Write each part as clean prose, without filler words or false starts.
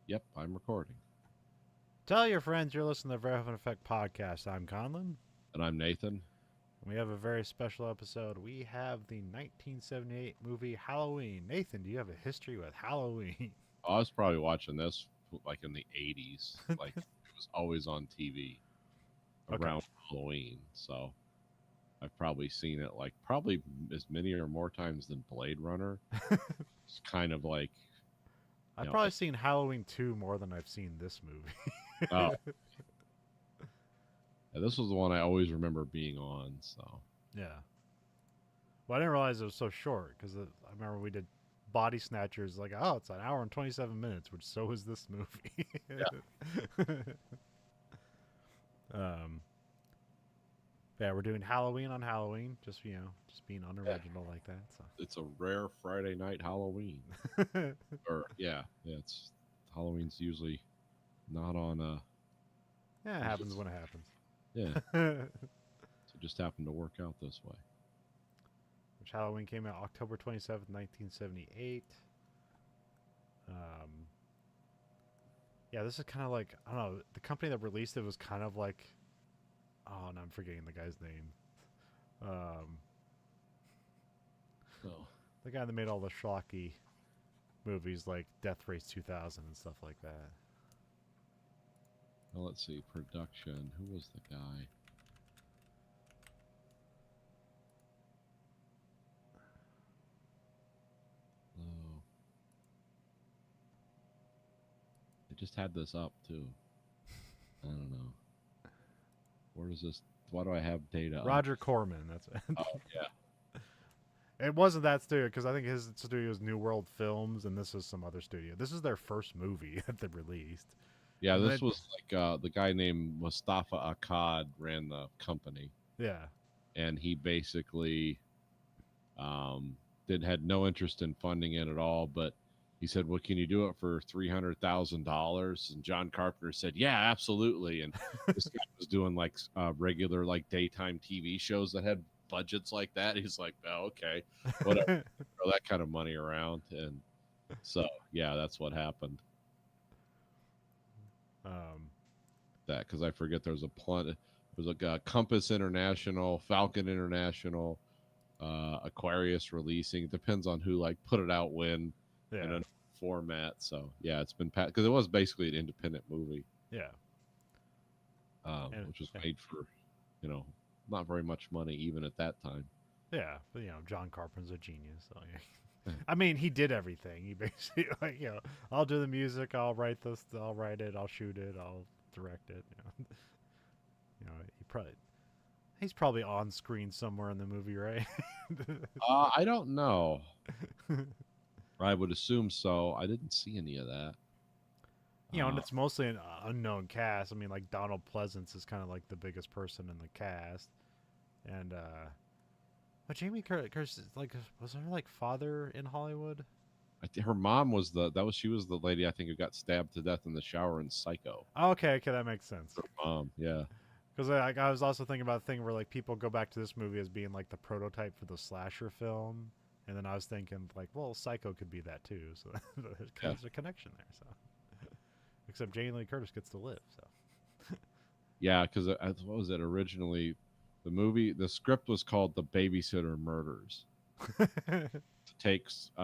Yep, I'm recording. Tell your friends you're listening to the Verhoeven Effect podcast. I'm Conlon. And I'm Nathan. We have a very special episode. We have the 1978 movie Halloween. Nathan, do you have a history with Halloween? I was probably watching this like in the 80s. Like it was always on TV Okay. around Halloween. So I've probably seen it like probably as many or more times than Blade Runner. It's kind of like, I've you know, probably seen Halloween 2 more than I've seen this oh, movie. yeah, this was the one I always remember being on. So Yeah. Well, I didn't realize it was so short because I remember we did Body Snatchers, like, oh, it's an hour and 27 minutes, which so is this movie. yeah, um, yeah, we're doing Halloween on Halloween, just being yeah, unoriginal like that. it's a rare Friday night Halloween. So, Or yeah, it's Halloween's usually not on yeah, it usually happens when it happens. yeah. So it just happened to work out this way. Which Halloween came out October 27th, 1978. Um, yeah, this is kind of like I don't know. The company that released it was kind of like, oh, no, I'm forgetting the guy's name. Um, So the guy that made all the schlocky movies like Death Race 2000 and stuff like that. well, let's see. Production. Who was the guy? Oh, they just had this up too. I don't know. Where does this? Why do I have data up? Roger Corman. That's it. Oh yeah, It wasn't that studio because I think his studio is New World Films, and this is some other studio. This is their first movie that they released, yeah. and This then was like the guy named Mustafa Akkad ran the company, yeah, and he basically um, did had no interest in funding it at all. But he said, "Well, can you do it for $300,000?" And John Carpenter said, "Yeah, absolutely." And this guy was doing like regular like daytime TV shows that had budgets like that. He's like, "Oh, okay, whatever, throw that kind of money around." And so, yeah, that's what happened. um, That because I forget there's a plenty. There's like Compass International, Falcon International, Aquarius releasing. It depends on who like put it out when and yeah, in format. So yeah, it's been because it was basically an independent movie, yeah, and which was yeah. made for you know not very much money even at that time. Yeah, but John Carpenter's a genius. So yeah. I mean, he did everything. He basically like I'll do the music, I'll write this, I'll write it, I'll shoot it, I'll direct it. He's probably on screen somewhere in the movie, right? I don't know. I would assume so. I didn't see any of that. And Uh, it's mostly an unknown cast. I mean, like Donald Pleasance is kind of like the biggest person in the cast, and but Jamie Curtis like was her like father in Hollywood? her mom was the that was she was the lady I think who got stabbed to death in the shower in Psycho. Oh, okay, that makes sense. Her mom, yeah. Because I was also thinking about a thing where like people go back to this movie as being like the prototype for the slasher film, and then I was thinking like, well, Psycho could be that too. So Yeah. there's a connection there. So except Jamie Lee Curtis gets to live. So Yeah, because what was it originally? The script was called The Babysitter Murders. It takes, it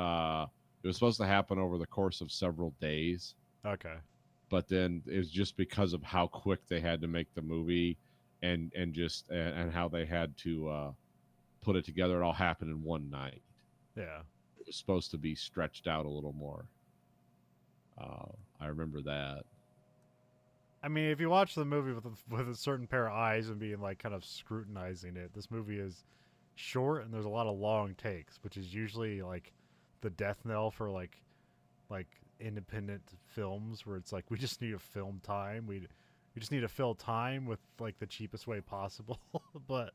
was supposed to happen over the course of several days, okay, but then it was just because of how quick they had to make the movie and how they had to put it together. It all happened in one night. yeah. It was supposed to be stretched out a little more. Uh, I remember that. I mean, if you watch the movie with a certain pair of eyes and being like kind of scrutinizing it, this movie is short and there's a lot of long takes, which is usually like the death knell for like independent films where it's like we just need to film time. We just need to fill time with like the cheapest way possible. But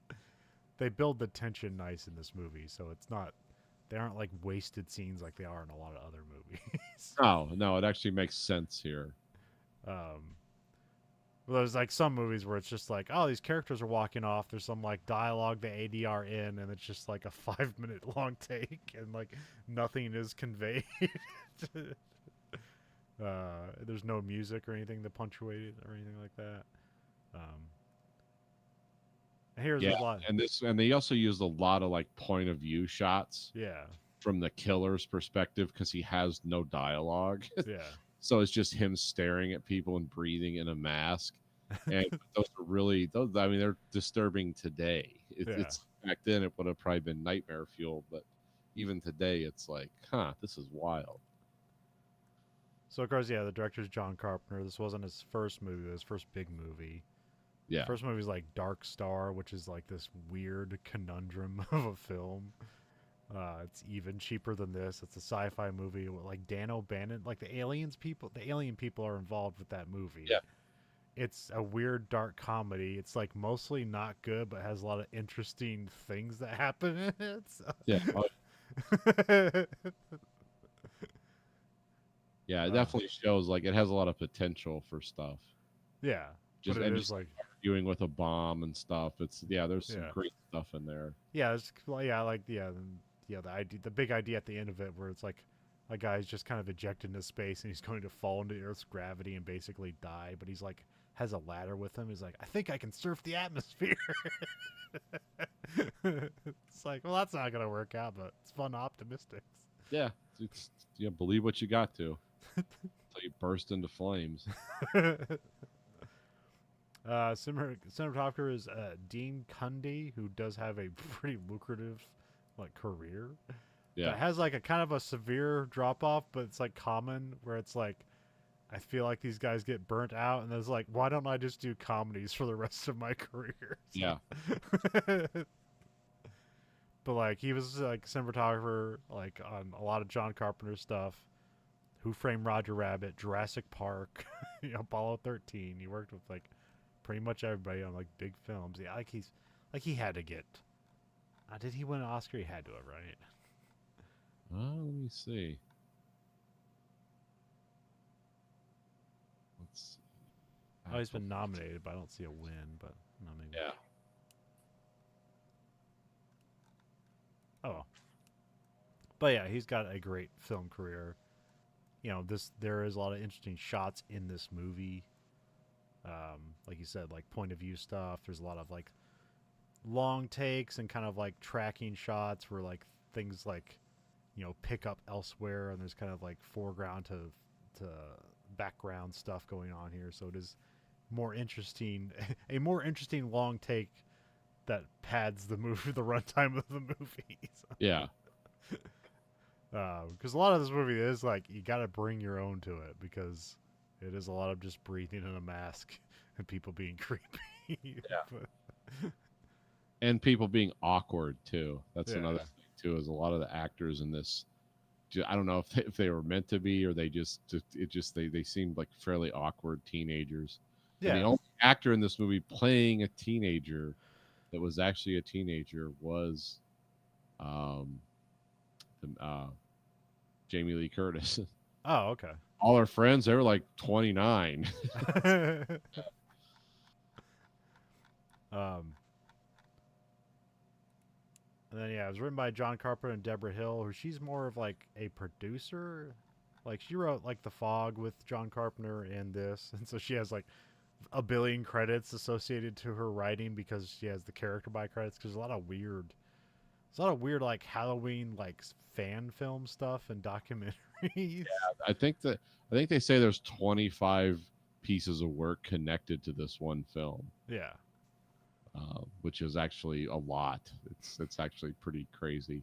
they build the tension nice in this movie, so it's not they aren't like wasted scenes like they are in a lot of other movies. No, no, it actually makes sense here. um, well, there's like some movies where it's just like, oh, these characters are walking off. There's some like dialogue the ADR in, and it's just like a 5 minute long take, and like nothing is conveyed. There's no music or anything to punctuate it or anything like that. Um, here's Yeah, a lot. and they also used a lot of like point of view shots Yeah, from the killer's perspective because he has no dialogue. yeah, So it's just him staring at people and breathing in a mask. And those are really those. I mean, they're disturbing today. yeah. It's back then it would have probably been nightmare fuel, but even today it's like, huh, this is wild. So of course, yeah, the director's John Carpenter. This wasn't his first movie; it was his first big movie. Yeah, First movie is like Dark Star, which is like this weird conundrum of a film. It's even cheaper than this. It's a sci-fi movie with like Dan O'Bannon, like the alien people are involved with that movie. yeah, It's a weird dark comedy. It's like mostly not good, but has a lot of interesting things that happen in it. yeah, oh, So. yeah. It uh, definitely shows like it has a lot of potential for stuff. yeah, but Just it and is just like arguing with a bomb and stuff. It's yeah, there's some yeah, great stuff in there. yeah, it's well, yeah, like yeah, the idea, the big idea at the end of it, where it's like a guy's just kind of ejected into space and he's going to fall into Earth's gravity and basically die, but he's like has a ladder with him. He's like, I think I can surf the atmosphere. It's like, well, that's not gonna work out, but it's fun optimistics. Yeah, it's yeah, believe what you got to until you burst into flames. Cinematographer is Dean Cundy, who does have a pretty lucrative like career. Yeah, That has like a kind of a severe drop off, but it's like common where it's like I feel like these guys get burnt out, and there's like, why don't I just do comedies for the rest of my career? yeah, But like he was like cinematographer like on a lot of John Carpenter stuff. Who Framed Roger Rabbit, Jurassic Park, Apollo 13. He worked with like pretty much everybody on like big films. Yeah, like he's like he had to get. Did he win an Oscar? He had to have, right? let me see. Let's see. Oh, he's been Apple. nominated, but I don't see a win. But no, maybe. Yeah, Oh, well. But yeah, he's got a great film career. There is a lot of interesting shots in this movie. Like you said, like point of view stuff. There's a lot of like long takes and kind of like tracking shots where like things like pick up elsewhere, and there's kind of like foreground to background stuff going on here. So it is more interesting, a more interesting long take that pads the movie, the runtime of the movie. yeah, Because a lot of this movie is like you got to bring your own to it because it is a lot of just breathing in a mask and people being creepy. Yeah. But, and people being awkward too. That's yeah, another thing too. Is a lot of the actors in this. I don't know if they were meant to be or they they seemed like fairly awkward teenagers. And the yeah. only actor in this movie playing a teenager that was actually a teenager was um, Jamie Lee Curtis. Oh, okay. All her friends, they were like 29. um, and then yeah, it was written by John Carpenter and Deborah Hill, who she's more of like a producer. Like she wrote like The Fog with John Carpenter and this, and so she has like a billion credits associated to her writing because she has the character by credits. Because there's a lot of weird like Halloween like fan film stuff and documentaries. I think they say there's 25 pieces of work connected to this one film, Yeah, which is actually a lot. It's actually pretty crazy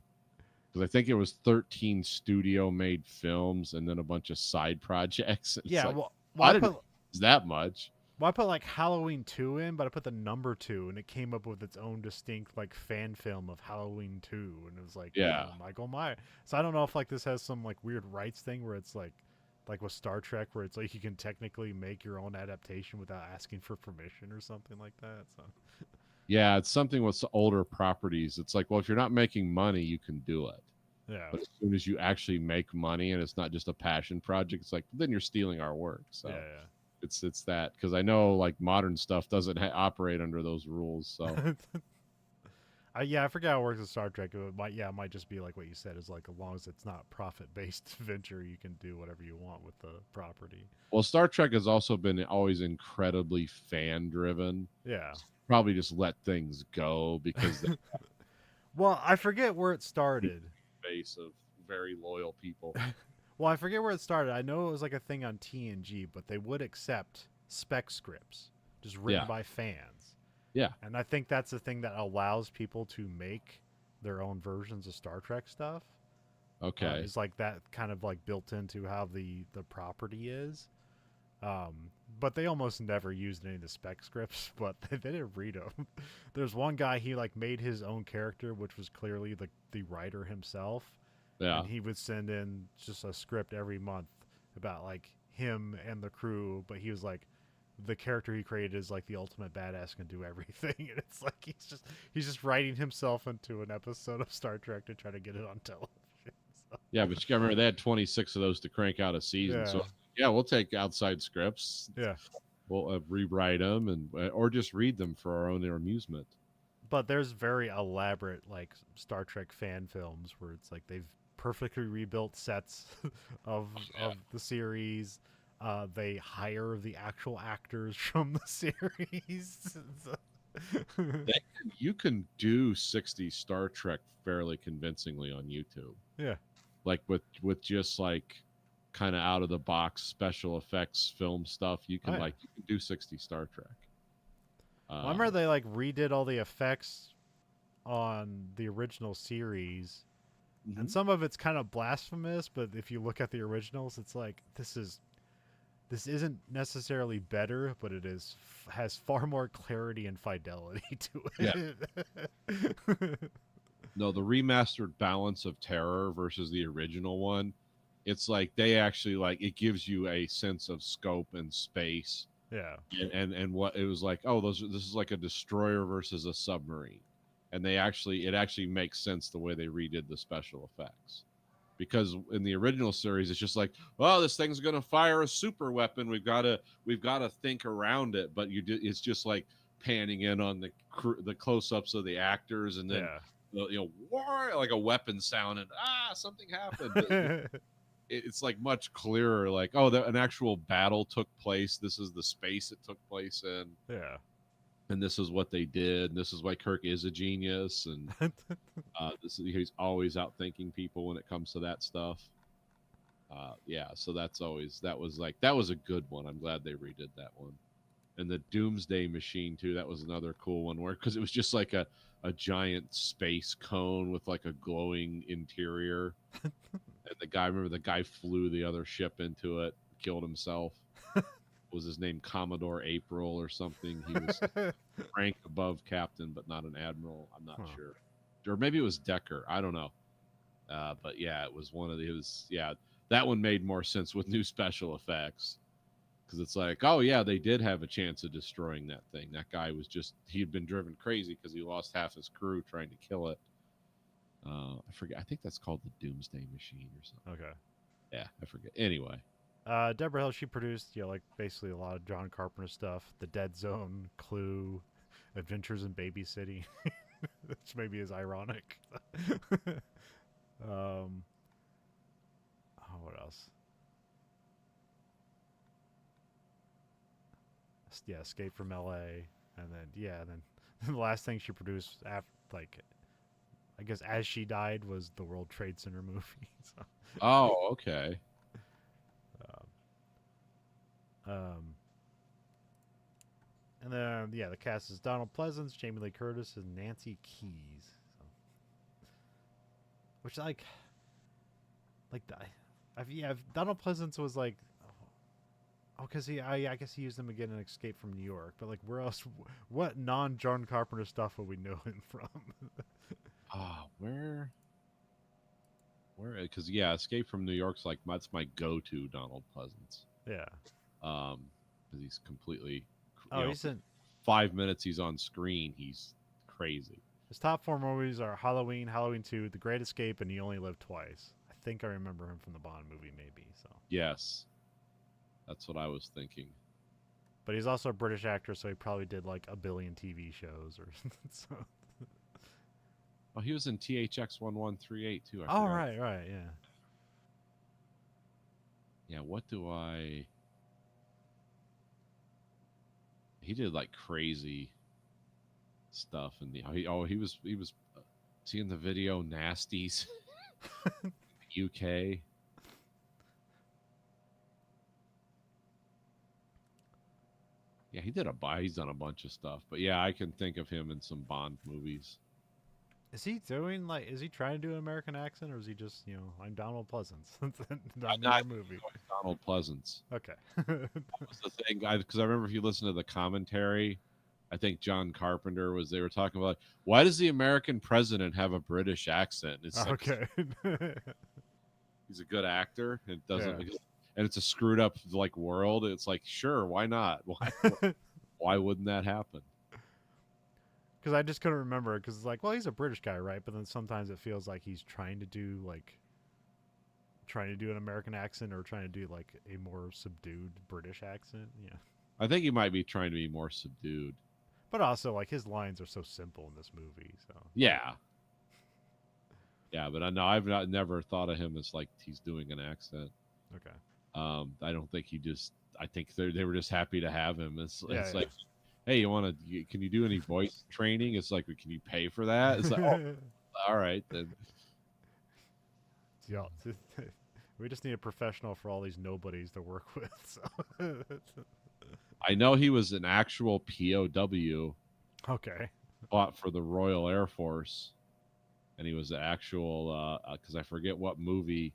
because I think it was 13 studio made films and then a bunch of side projects. It's yeah. like Well, I didn't know it was that much. I put like Halloween 2 in, but I put the number 2, and it came up with its own distinct like fan film of Halloween 2, and it was like Yeah, Michael Myers. So I don't know if like this has some like weird rights thing where it's like with Star Trek where it's like you can technically make your own adaptation without asking for permission or something like that. So yeah, it's something with older properties. It's like, well, if you're not making money, you can do it. yeah, But as soon as you actually make money and it's not just a passion project, it's like then you're stealing our work. So yeah, it's that because I know like modern stuff doesn't operate under those rules. So yeah. Yeah, I forget how it works with Star Trek. It might just be like what you said, is like as long as it's not profit based venture, you can do whatever you want with the property. Well, Star Trek has also been always incredibly fan driven. Yeah. Probably just let things go because the Well, I forget where it started. base of very loyal people. Well, I forget where it started. I know it was like a thing on TNG, but they would accept spec scripts just written Yeah, by fans. yeah, And I think that's the thing that allows people to make their own versions of Star Trek stuff. okay, Is like that kind of like built into how the property is. Um, but they almost never used any of the spec scripts, but they didn't read them. There's one guy, he like made his own character, which was clearly the writer himself, yeah, and he would send in just a script every month about like him and the crew, but he was like the character he created is like the ultimate badass, can do everything, and it's like he's just writing himself into an episode of Star Trek to try to get it on television. So, yeah. But you got to remember they had 26 of those to crank out a season. yeah, So yeah, we'll take outside scripts, yeah. we'll rewrite them, and or just read them for our own amusement. But there's very elaborate like Star Trek fan films where it's like they've perfectly rebuilt sets of Yeah. of the series. They hire the actual actors from the series. You can do 60 Star Trek fairly convincingly on YouTube, Yeah. like with just like kind of out of the box special effects film stuff. You Oh can yeah. like you can do 60 Star Trek. Well, I remember they like redid all the effects on the original series, and Mhm. some of it's kind of blasphemous. But if you look at the originals, it's like this isn't necessarily better, but it is has far more clarity and fidelity to Yeah. it. No, the remastered Balance of Terror versus the original one, it's like they actually like it gives you a sense of scope and space Yeah. and what it was like. Oh, this is like a destroyer versus a submarine, and it actually makes sense the way they redid the special effects. Because in the original series, it's just like, oh, this thing's gonna fire a super weapon. We've got to think around it. But it's just like panning in on the close ups of the actors, and then Yeah. war, like a weapon sound, and something happened. But it's like much clearer. Like, oh, an actual battle took place. This is the space it took place in, Yeah. and this is what they did. And this is why Kirk is a genius, and he's always out thinking people when it comes to that stuff. Yeah, so that was a good one. I'm glad they redid that one. And the Doomsday Machine too. That was another cool one where because it was just like a giant space cone with like a glowing interior. And remember the guy flew the other ship into it, killed himself. Was his name Commodore April or something? He was rank above captain, but not an admiral. I'm not Huh. sure, or maybe it was Decker. I don't know. But yeah, it was one of the. It was yeah. That one made more sense with new special effects because it's like, oh yeah, they did have a chance of destroying that thing. That guy was just he'd been driven crazy because he lost half his crew trying to kill it. I forget. I think that's called the Doomsday Machine or something. Okay. Yeah, I forget. Anyway, Deborah Hill, she produced, like basically a lot of John Carpenter stuff. The Dead Zone, Clue, Adventures in Babysitting, which maybe is ironic. um, oh, what else? Yeah, Escape from L.A. And then the last thing she produced after, like, I guess as she died was the World Trade Center movie. So, oh okay. um, and then the cast is Donald Pleasance, Jamie Lee Curtis, and Nancy Keys. So, which like the, Donald Pleasance was like, oh, because I guess he used him again in Escape from New York. But like, where else? What non John Carpenter stuff would we know him from? Where because yeah, Escape from New York's like that's my go-to Donald Pleasance. Yeah. Because he's completely, Oh, he's in 5 minutes he's on screen, he's crazy. his top four movies are Halloween, Halloween 2, The Great Escape, and You Only Live Twice. I think I remember him from the Bond movie, maybe. So, Yes, that's what I was thinking. but he's also a British actor, so he probably did like a billion TV shows or so. Oh, he was in THX 1138 too. I Oh, forgot. right, right, yeah. Yeah, what do I? He did like crazy stuff in the. He was seeing the video Nasties UK. Yeah, he's done a bunch of stuff, but yeah, I can think of him in some Bond movies. Is he doing like? Is he trying to do an American accent, or is he just I'm Donald Pleasance? I, I'm in I your think movie. it was Donald Pleasance. Okay. That was the thing, because I remember if you listen to the commentary, I think John Carpenter was. They were talking about why does the American president have a British accent? It's like Okay. he's a good actor. And it doesn't, Yeah. and it's a screwed up like world. It's like sure, why not? Why wouldn't that happen? Because I just couldn't remember. Because it's like, well, he's a British guy, right? But then sometimes it feels like he's trying to do an American accent or trying to do like a more subdued British accent. Yeah. I think he might be trying to be more subdued. But also, like his lines are so simple in this movie. So Yeah, yeah, but I know never thought of him as like he's doing an accent. okay. I don't think he just. I think they were just happy to have him. Yeah. It's like, hey, can you do any voice training? It's like, can you pay for that? It's like, oh, all right then. Yeah. We just need a professional for all these nobodies to work with. So. I know he was an actual POW, Okay. fought for the Royal Air Force, and he was the actual because I forget what movie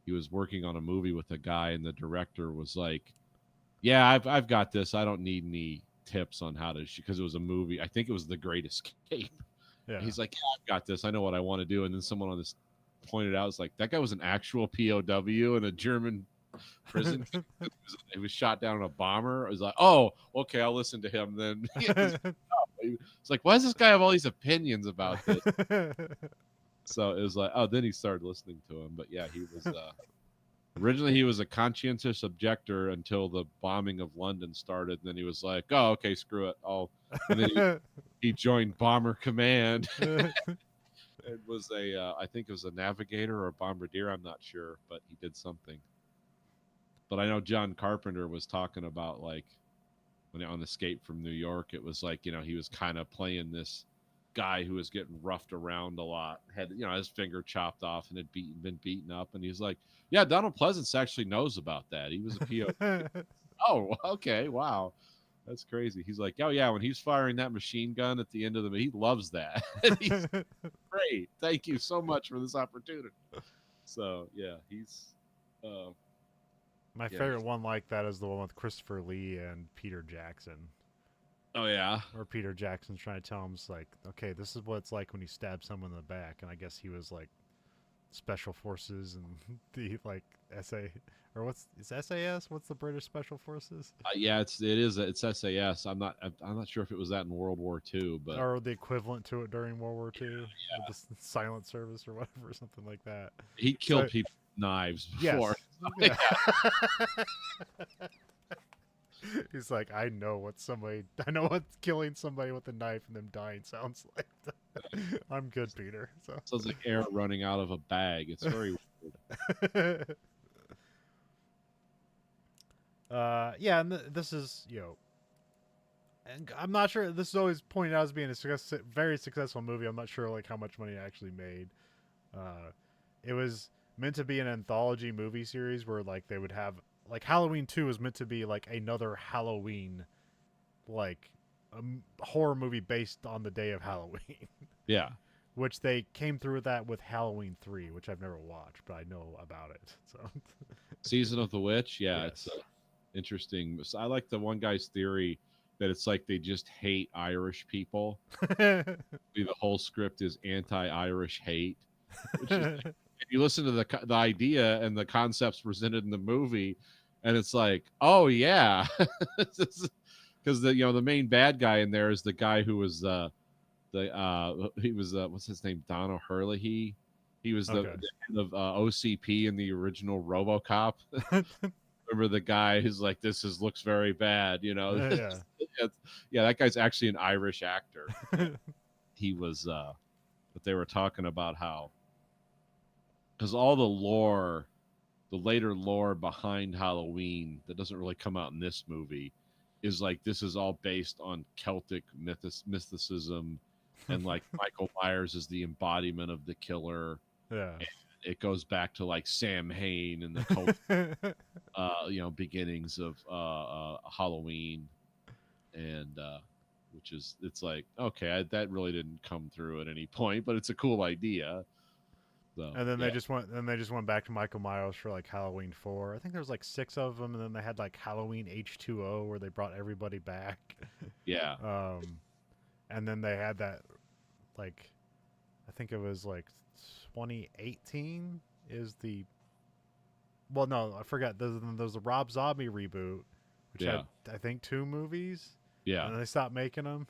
he was working on a movie with a guy, and the director was like, "Yeah, I've got this. I don't need any tips on how to," because it was a movie. I think it was The Great Escape. Yeah. And he's like, "Yeah, I've got this. I know what I want to do." And then someone on this pointed out, it's like that guy was an actual POW in a German prison. He was shot down in a bomber. I was like, "Oh, okay, I'll listen to him then." It's like, why does this guy have all these opinions about this? So it was like, oh, then he started listening to him. But yeah, he was originally he was a conscientious objector until the bombing of London started. And then he was like, oh, okay, screw it. And then he joined Bomber Command. It was I think it was a navigator or a bombardier. I'm not sure, but he did something. But I know John Carpenter was talking about like when on Escape from New York, it was like he was kind of playing this guy who was getting roughed around a lot, had his finger chopped off and had been beaten up, and he's like, yeah, Donald Pleasance actually knows about that. He was a PO. Oh, okay, wow, that's crazy. He's like, oh yeah, when he's firing that machine gun at the end of he loves that. He's great. Thank you so much for this opportunity. So yeah, he's. My favorite one like that is the one with Christopher Lee and Peter Jackson. Oh yeah. Where Peter Jackson's trying to tell him, it's like, okay, this is what it's like when you stab someone in the back, and I guess he was like special forces and the like SA or what's SAS? What's the British special forces? Yeah, it's SAS. I'm not sure if it was that in World War II, but or the equivalent to it during World War II, yeah. the silent service or whatever, something like that. He killed people with knives before. Yes. Yeah. He's like, I know what killing somebody with a knife and them dying sounds like. I'm good, Peter. So sounds like air running out of a bag. It's very weird. Yeah, and this is and I'm not sure. This is always pointed out as being a very successful movie. I'm not sure like how much money it actually made. It was meant to be an anthology movie series where like they would have like Halloween 2 was meant to be like another Halloween, like a horror movie based on the day of Halloween. Yeah. Which they came through with that with Halloween 3, which I've never watched, but I know about it. So Season of the Witch. Yeah, yes. It's interesting. I like the one guy's theory that it's like they just hate Irish people. The whole script is anti-Irish hate. Which is like, if you listen to the idea and the concepts presented in the movie, and it's like, oh yeah, because the main bad guy in there is the guy who was he was what's his name, Don O'Herlihy. He was the head of OCP in the original RoboCop. Remember the guy who's like, looks very bad, Yeah. Yeah, that guy's actually an Irish actor. He was but they were talking about how, because all the lore, the later lore behind Halloween that doesn't really come out in this movie, is like this is all based on Celtic mysticism, and like Michael Myers is the embodiment of the killer. Yeah. And it goes back to like Sam Hain and the cult, beginnings of Halloween, and which is, it's like, okay, that really didn't come through at any point, but it's a cool idea. So And then yeah, they just went back to Michael Myers for like Halloween 4. I think there was like 6 of them, and then they had like Halloween H2O where they brought everybody back. yeah, And then they had that, like, I think it was like 2018 is the, well, no, I forgot. There's the Rob Zombie reboot, which yeah, had, I think, 2 movies, yeah, and then they stopped making them.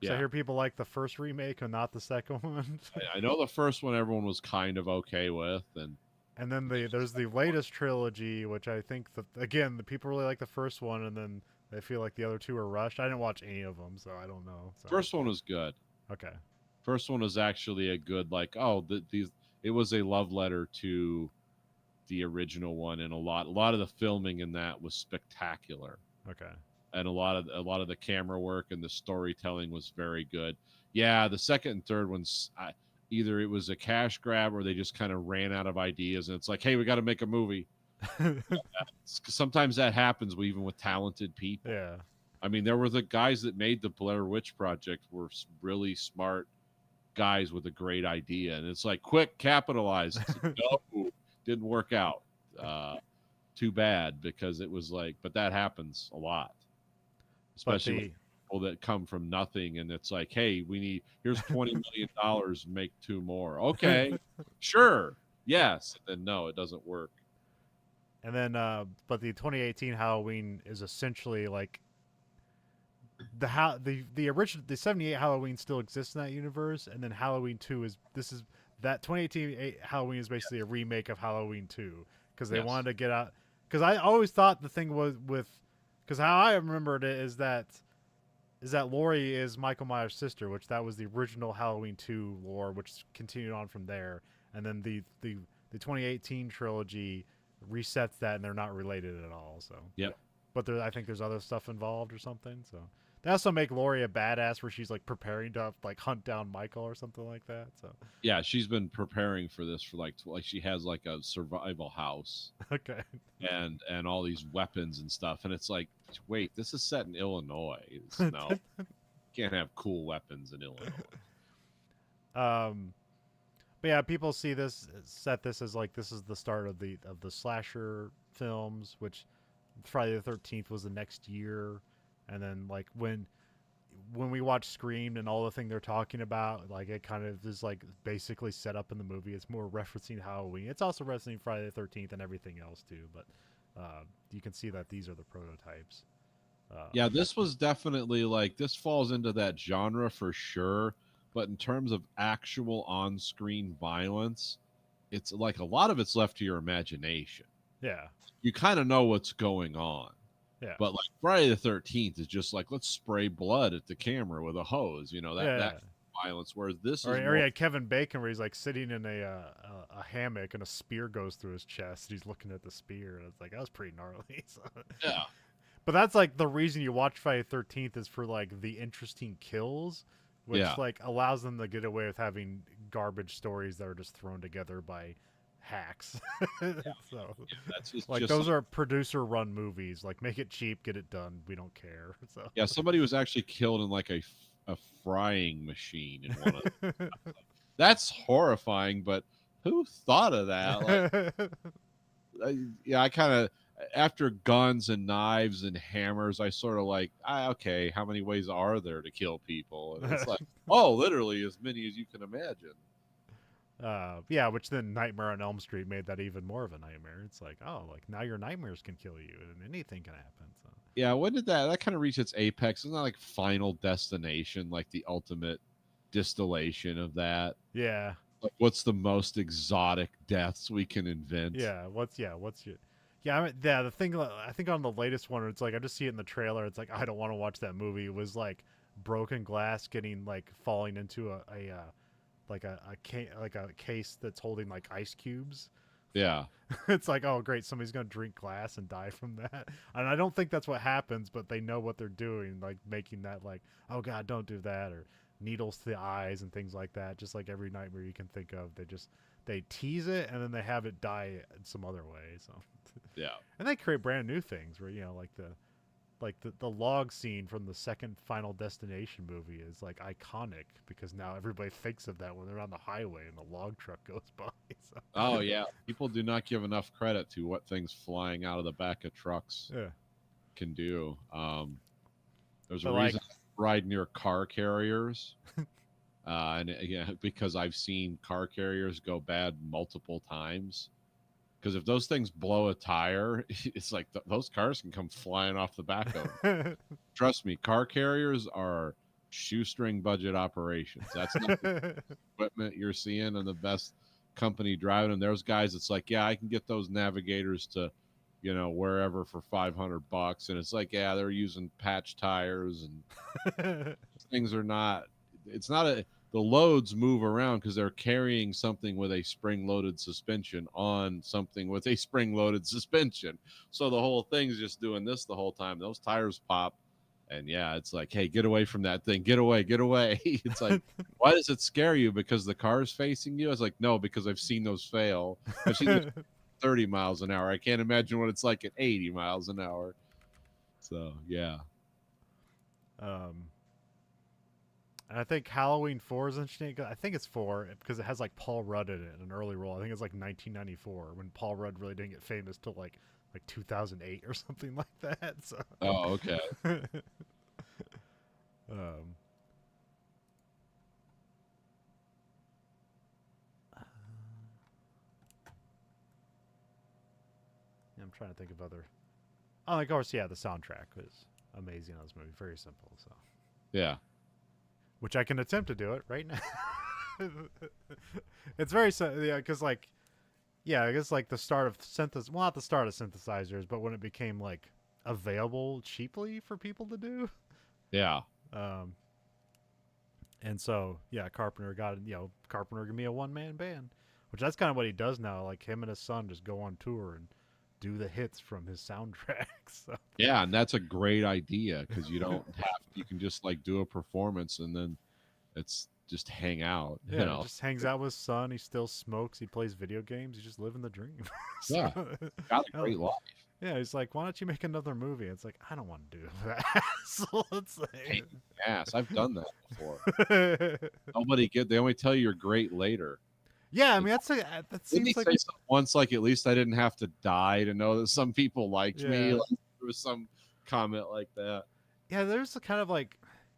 So I yeah. hear people like the first remake and not the second one. I know the first one everyone was kind of okay with, and And then there's the latest trilogy, which I think again, the people really like the first one, and then they feel like the other 2 are rushed. I didn't watch any of them, so I don't know. So first one was good. okay, First one was actually a good, like, oh, these, it was a love letter to the original one, and a lot of the filming in that was spectacular, okay, and a lot of the camera work and the storytelling was very good. Yeah, the second and third ones, either it was a cash grab or they just kind of ran out of ideas, and it's like, hey, we got to make a movie. Sometimes that happens, even with talented people. yeah. I mean, there were the guys that made the Blair Witch Project were really smart guys with a great idea, and it's like, quick, capitalize. It's like, no, didn't work out. Too bad, because it was like, but that happens a lot, But especially with people that come from nothing, and it's like, hey, here's $20 million, make 2 more. Okay, sure, yes, and then no, it doesn't work. and then but the 2018 Halloween is essentially like the original, the 78 Halloween still exists in that universe, and then Halloween 2 is that 2018 Halloween is basically a remake of Halloween 2 because they Yes. wanted to get out, because I always thought the thing was with, because how I remembered it is that Laurie is Michael Myers' sister, which that was the original Halloween 2 lore, which continued on from there, and then the 2018 trilogy resets that, and they're not related at all. So Yep. but I think there's other stuff involved or something. So they also make Laurie a badass where she's like preparing to like hunt down Michael or something like that. So Yeah, she's been preparing for this for like she has like a survival house okay, and all these weapons and stuff, and it's like, wait, this is set in Illinois. No, can't have cool weapons in Illinois. but yeah, people see this as like this is the start of the slasher films, which Friday the 13th was the next year, and then like when we watch Scream and all the thing they're talking about, like it kind of is like basically set up in the movie. It's more referencing Halloween. It's also referencing Friday the 13th and everything else too, but you can see that these are the prototypes. Yeah, this was definitely like, this falls into that genre for sure, but in terms of actual on-screen violence, it's like a lot of it's left to your imagination. Yeah, You kind of know what's going on. yeah, But like Friday the 13th is just like, let's spray blood at the camera with a hose, yeah. that violence. Whereas this Or, is he more, had Kevin Bacon where he's like sitting in a hammock and a spear goes through his chest. And he's looking at the spear, and it's like that was pretty gnarly. So. yeah, But that's like the reason you watch Friday the 13th is for like the interesting kills, which Yeah. like allows them to get away with having garbage stories that are just thrown together by hacks. So that's just like just those are producer run movies. Like make it cheap, get it done. We don't care. So yeah. Somebody was actually killed in like a frying machine in one of. That's horrifying, but who thought of that? Like, yeah, I kind of, after guns and knives and hammers, I sort of like, okay, how many ways are there to kill people? And it's like, oh, literally as many as you can imagine. yeah, which then Nightmare on Elm Street made that even more of a nightmare. It's like, oh, like now your nightmares can kill you and anything can happen. So Yeah, when did that kind of reach its apex? Isn't that like Final Destination, like the ultimate distillation of that? yeah. Like, what's the most exotic deaths we can invent? Yeah, what's your yeah, yeah, the thing I think on the latest one it's like I just see it in the trailer, it's like I don't want to watch that movie. It was like broken glass getting like falling into like a case that's holding like ice cubes. Yeah. It's like, oh great, somebody's gonna drink glass and die from that. And I don't think that's what happens, but they know what they're doing, like making that like, oh god, don't do that, or needles to the eyes and things like that. Just like every nightmare you can think of, they tease it and then they have it die in some other way. So Yeah. and they create brand new things where like the log scene from the second Final Destination movie is like iconic because now everybody thinks of that when they're on the highway and the log truck goes by. So. Oh yeah. People do not give enough credit to what things flying out of the back of trucks Yeah. can do. There's a But reason I ride near car carriers. And yeah, because I've seen car carriers go bad multiple times. Because if those things blow a tire, it's like those cars can come flying off the back of them. Trust me, car carriers are shoestring budget operations. That's not the equipment you're seeing and the best company driving them. There's guys it's like, yeah, I can get those navigators to, wherever for $500. And it's like, yeah, they're using patch tires and things are not, it's not the loads move around because they're carrying something with a spring-loaded suspension on something with a spring-loaded suspension. So the whole thing's just doing this the whole time. Those tires pop, and yeah, it's like, hey, get away from that thing. Get away, get away. It's like, why does it scare you? Because the car's facing you? It's like, no, because I've seen those fail. I've seen those 30 miles an hour. I can't imagine what it's like at 80 miles an hour. So, yeah. And I think Halloween 4 is interesting. I think it's 4 because it has like Paul Rudd in it, an early role. I think it's like 1994 when Paul Rudd really didn't get famous till like 2008 or something like that. So. Oh, okay. I'm trying to think of other. Oh, of course, yeah, the soundtrack was amazing on this movie. Very simple, so. Yeah. Which I can attempt to do it right now. It's very yeah, because like, yeah, I guess like the start of well, not the start of synthesizers, but when it became like available cheaply for people to do. Yeah. And so yeah, Carpenter can be a one-man band, which that's kind of what he does now. Like him and his son just go on tour and do the hits from his soundtracks. So. Yeah, and that's a great idea because you can just like do a performance and then it's just hang out. Yeah, just hangs out with his son. He still smokes. He plays video games. He's just living the dream. So, yeah, got a great life. Yeah, he's like, why don't you make another movie? It's like, I don't want to do that. So let's say, yes, I've done that before. They only tell you you're great later. Yeah, I mean that seems like once, like at least I didn't have to die to know that some people liked me. Like, there was some comment like that. Yeah, there's a kind of like,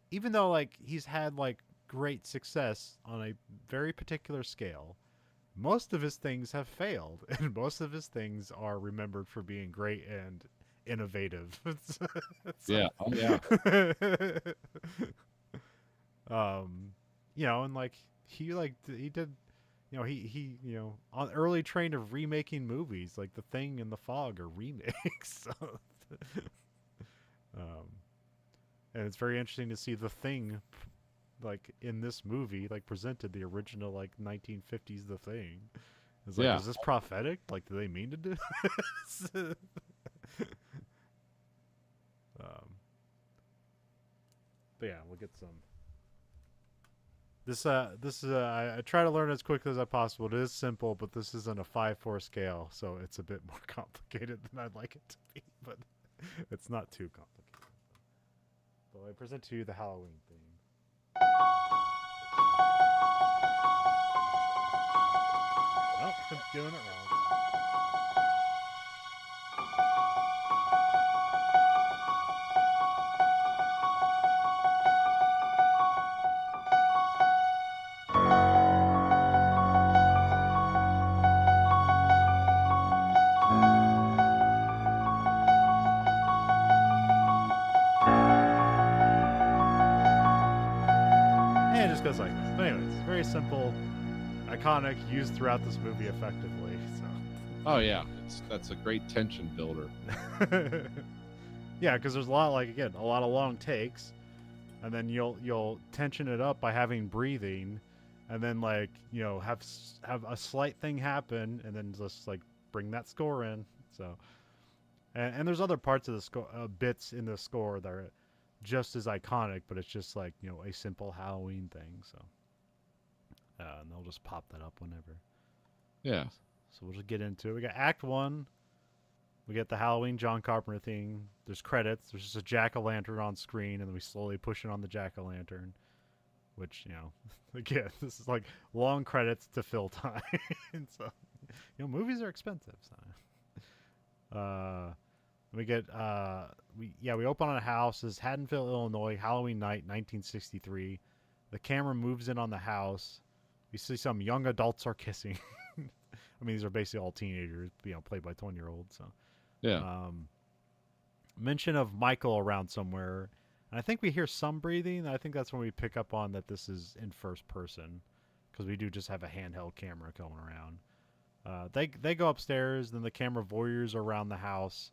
even though like he's had like great success on a very particular scale, most of his things have failed, and most of his things are remembered for being great and innovative. Yeah, oh yeah. And like he did. He on early train of remaking movies like The Thing and The Fog are remakes. So, and it's very interesting to see The Thing, like in this movie, like presented the original like 1950s The Thing. It's like, is this prophetic? Like, do they mean to do this? But yeah, we'll get some. This I try to learn as quickly as I possible. It is simple, but this isn't a 5/4 scale, so it's a bit more complicated than I'd like it to be. But it's not too complicated. So I present to you the Halloween theme. Nope, I'm doing it wrong. Goes like this. But anyways, very simple, iconic, used throughout this movie effectively. So. Oh yeah, that's a great tension builder. Yeah, because there's a lot a lot of long takes, and then you'll tension it up by having breathing, and then like have a slight thing happen, and then just like bring that score in. So and there's other parts of the score, bits in the score that are just as iconic, but it's just like a simple Halloween thing. So and they'll just pop that up whenever. Yeah. So we'll just get into it. We got Act One. We get the Halloween John Carpenter thing. There's credits. There's just a jack-o'-lantern on screen, and then we slowly push it on the jack-o'-lantern. Which again, this is like long credits to fill time. So movies are expensive. So. We get we open on a house. This is Haddonfield, Illinois, Halloween night, 1963. The camera moves in on the house. We see some young adults are kissing. I mean, these are basically all teenagers, played by 20-year-olds. So, Yeah. mention of Michael around somewhere, and I think we hear some breathing. I think that's when we pick up on that this is in first person, because we do just have a handheld camera going around. They go upstairs, then the camera voyeurs around the house,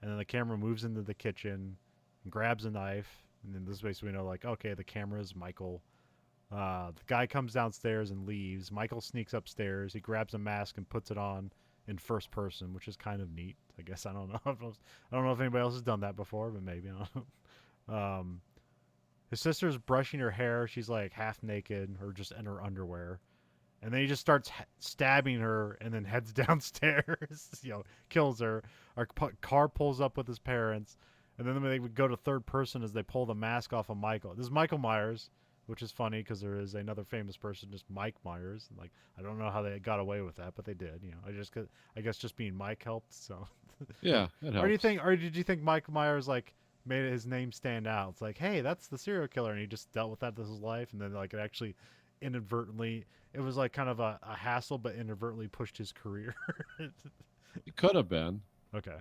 and then the camera moves into the kitchen and grabs a knife, and then this basically we know like, okay, the camera is Michael. The guy comes downstairs and leaves. Michael sneaks upstairs. He grabs a mask and puts it on in first person, which is kind of neat. I guess I don't know. I don't know if anybody else has done that before, but maybe. I don't know. His sister's brushing her hair. She's like half naked or just in her underwear. And then he just starts stabbing her and then heads downstairs, kills her. Our car pulls up with his parents. And then they would go to third person as they pull the mask off of Michael. This is Michael Myers, which is funny because there is another famous person, just Mike Myers. Like, I don't know how they got away with that, but they did. I guess just being Mike helped. So Yeah, it helps. or did you think Mike Myers like made his name stand out? It's like, hey, that's the serial killer, and he just dealt with that this his life, and then like it actually inadvertently, it was like kind of a hassle, but inadvertently pushed his career. It could have been. Okay.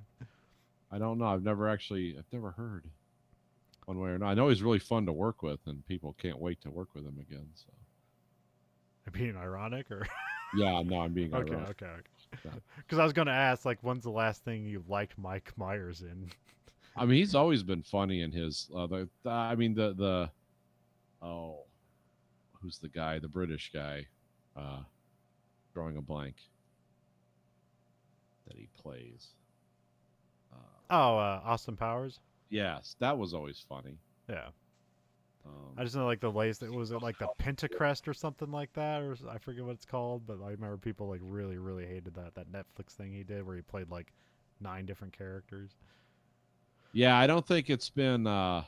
I don't know. I've never heard one way or not. I know he's really fun to work with, and people can't wait to work with him again. So, Being ironic, or yeah, no, I'm being okay, ironic. okay. Yeah. Because I was going to ask, like, when's the last thing you liked Mike Myers in? I mean, he's always been funny in his. I mean, who's the guy? The British guy, drawing a blank. That he plays. Austin Powers. Yes, that was always funny. Yeah. I just know like the latest. Was it like the Pentacrest or something like that, or I forget what it's called, but I remember people like really, really hated that Netflix thing he did where he played like 9 different characters. Yeah, I don't think it's been. Yeah,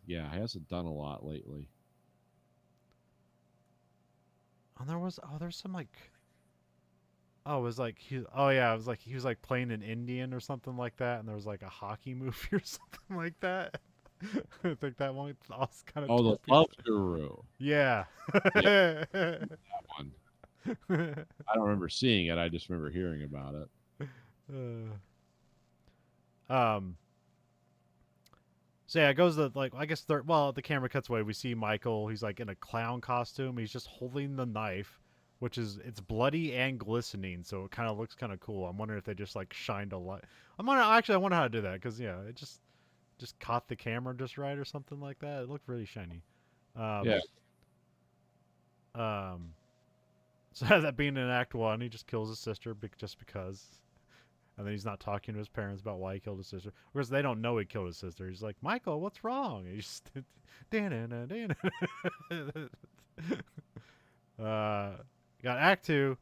he hasn't done a lot lately. There's some like. Oh, it was like it was like he was like playing an Indian or something like that, and there was like a hockey movie or something like that. I think that one was kind of. Oh, the Love Guru. Yeah. Yeah, that one. I don't remember seeing it. I just remember hearing about it. So yeah, it goes to like I guess the camera cuts away. We see Michael. He's like in a clown costume. He's just holding the knife, which is it's bloody and glistening, so it kind of looks kind of cool. I'm wondering if they just like shined a light. I wonder how to do that because it just caught the camera just right or something like that. It looked really shiny. Yeah. So that being in Act One, he just kills his sister just because. And then he's not talking to his parents about why he killed his sister. Whereas they don't know he killed his sister. He's like, Michael, what's wrong? And he's just, got Act Two,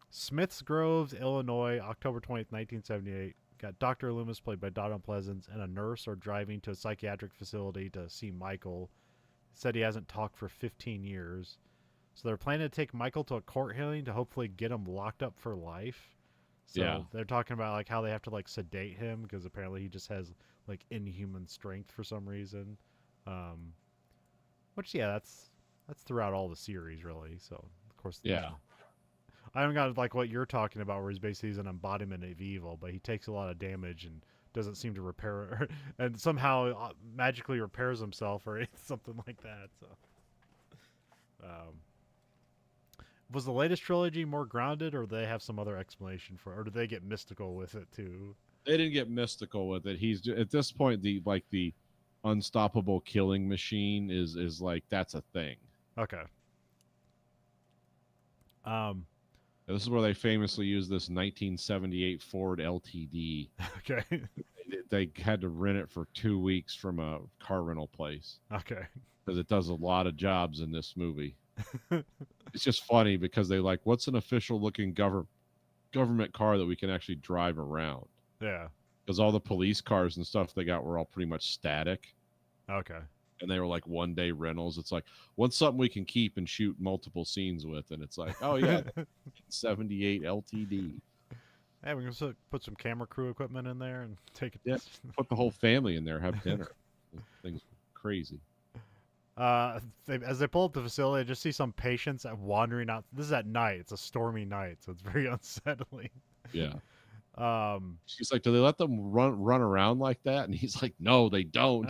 Smiths Groves, Illinois, October 20th, 1978. Got Dr. Loomis, played by Donald Pleasance, and a nurse are driving to a psychiatric facility to see Michael. Said he hasn't talked for 15 years. So they're planning to take Michael to a court hearing to hopefully get him locked up for life. So they're talking about like how they have to like sedate him because apparently he just has like inhuman strength for some reason. Which that's throughout all the series really. So of course I haven't got like what you're talking about where he's an embodiment of evil, but he takes a lot of damage and doesn't seem to repair and somehow magically repairs himself or something like that. So was the latest trilogy more grounded, or do they have some other explanation for it? Or do they get mystical with it too? They didn't get mystical with it. He's at this point the unstoppable killing machine is like that's a thing. Okay. Um. This is where they famously used this 1978 Ford LTD. Okay. They had to rent it for 2 weeks from a car rental place Okay. because it does a lot of jobs in this movie. It's just funny because they like, what's an official looking government car that we can actually drive around? Yeah. Because all the police cars and stuff they got were all pretty much static, Okay. and they were like 1 day rentals. It's like, what's something we can keep and shoot multiple scenes with? And it's like, oh yeah, 78 LTD. Hey, we can put some camera crew equipment in there and take it. Yeah, put the whole family in there, have dinner. Things crazy. As they pull up the facility, I just see some patients wandering out. This is at night. It's a stormy night, so it's very unsettling. Yeah. Um, She's like, do they let them run around like that? And he's like, no, they don't.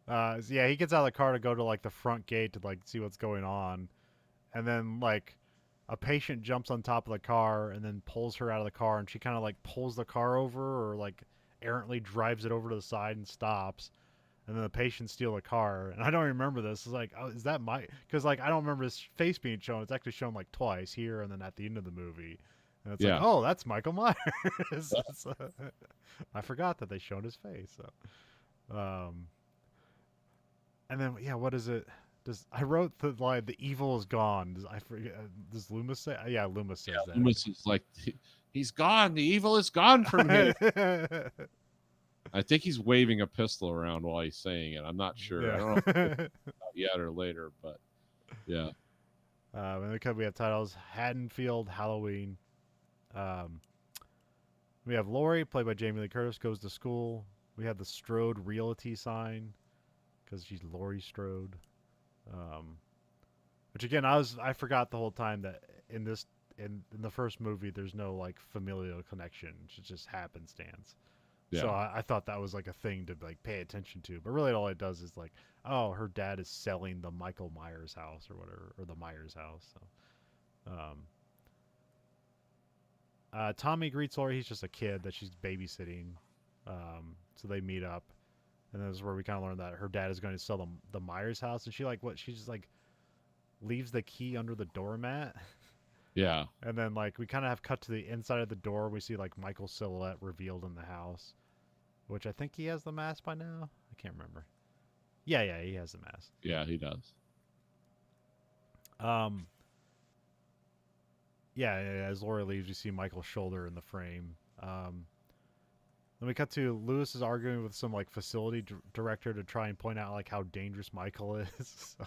so yeah, he gets out of the car to go to like the front gate to like see what's going on, and then like a patient jumps on top of the car and then pulls her out of the car, and she kind of like pulls the car over or like errantly drives it over to the side and stops. And then the patients steal the car, and I don't remember this. It's like, oh, is that my? Because like I don't remember his face being shown. It's actually shown like twice here and then at the end of the movie, and it's like, Yeah. oh, that's Michael Myers. I forgot that they showed his face. So, and then yeah, what is it? Does I wrote the line, "The evil is gone." Does I forget? Does Loomis say? Yeah, Loomis says that. Loomis is like, he's gone. The evil is gone from here. I think he's waving a pistol around while he's saying it. I'm not sure. Yeah. I don't know if it's yet or later, but yeah. And because we have titles Haddonfield Halloween. We have Lori, played by Jamie Lee Curtis, goes to school. We have the Strode Realty sign because she's Laurie Strode. Which again, I forgot the whole time that in the first movie there's no like familial connection. It's just happenstance. Yeah. So I thought that was like a thing to like pay attention to, but really all it does is like, oh, her dad is selling the Michael Myers house or whatever, or the Myers house. So, Tommy greets Laurie. He's just a kid that she's babysitting. So they meet up, and this is where we kind of learn that her dad is going to sell the Myers house, and she just like leaves the key under the doormat. Yeah. And then like we kind of have cut to the inside of the door. We see like Michael's silhouette revealed in the house, which I think he has the mask by now. I can't remember. Yeah, he has the mask. Yeah, he does. Yeah, as Laura leaves, you see Michael's shoulder in the frame. Then we cut to Lewis is arguing with some like facility director to try and point out like how dangerous Michael is.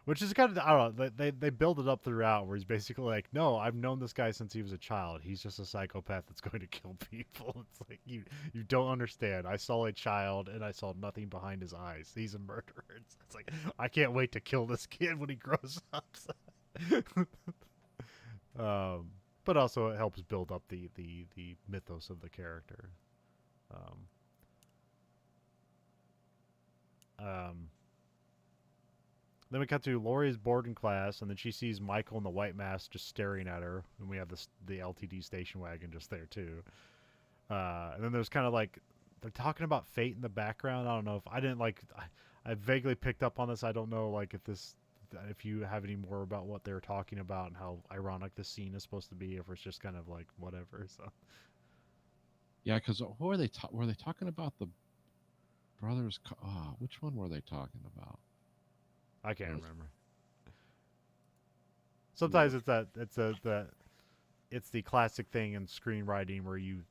Which is kind of, I don't know, they build it up throughout where he's basically like, no, I've known this guy since he was a child. He's just a psychopath that's going to kill people. It's like, you don't understand. I saw a child and I saw nothing behind his eyes. He's a murderer. It's like, I can't wait to kill this kid when he grows up. But also it helps build up the mythos of the character. Then we cut to Laurie's board in class, and then she sees Michael in the white mask just staring at her, and we have the LTD station wagon just there too. And then there's kind of like they're talking about fate in the background. I don't know if I didn't like. I vaguely picked up on this. I don't know like if you have any more about what they're talking about and how ironic this scene is supposed to be, if it's just kind of like whatever. So Yeah, because who are they? Were they talking about the brothers? Which one were they talking about? I can't remember. Sometimes it's the classic thing in screenwriting where you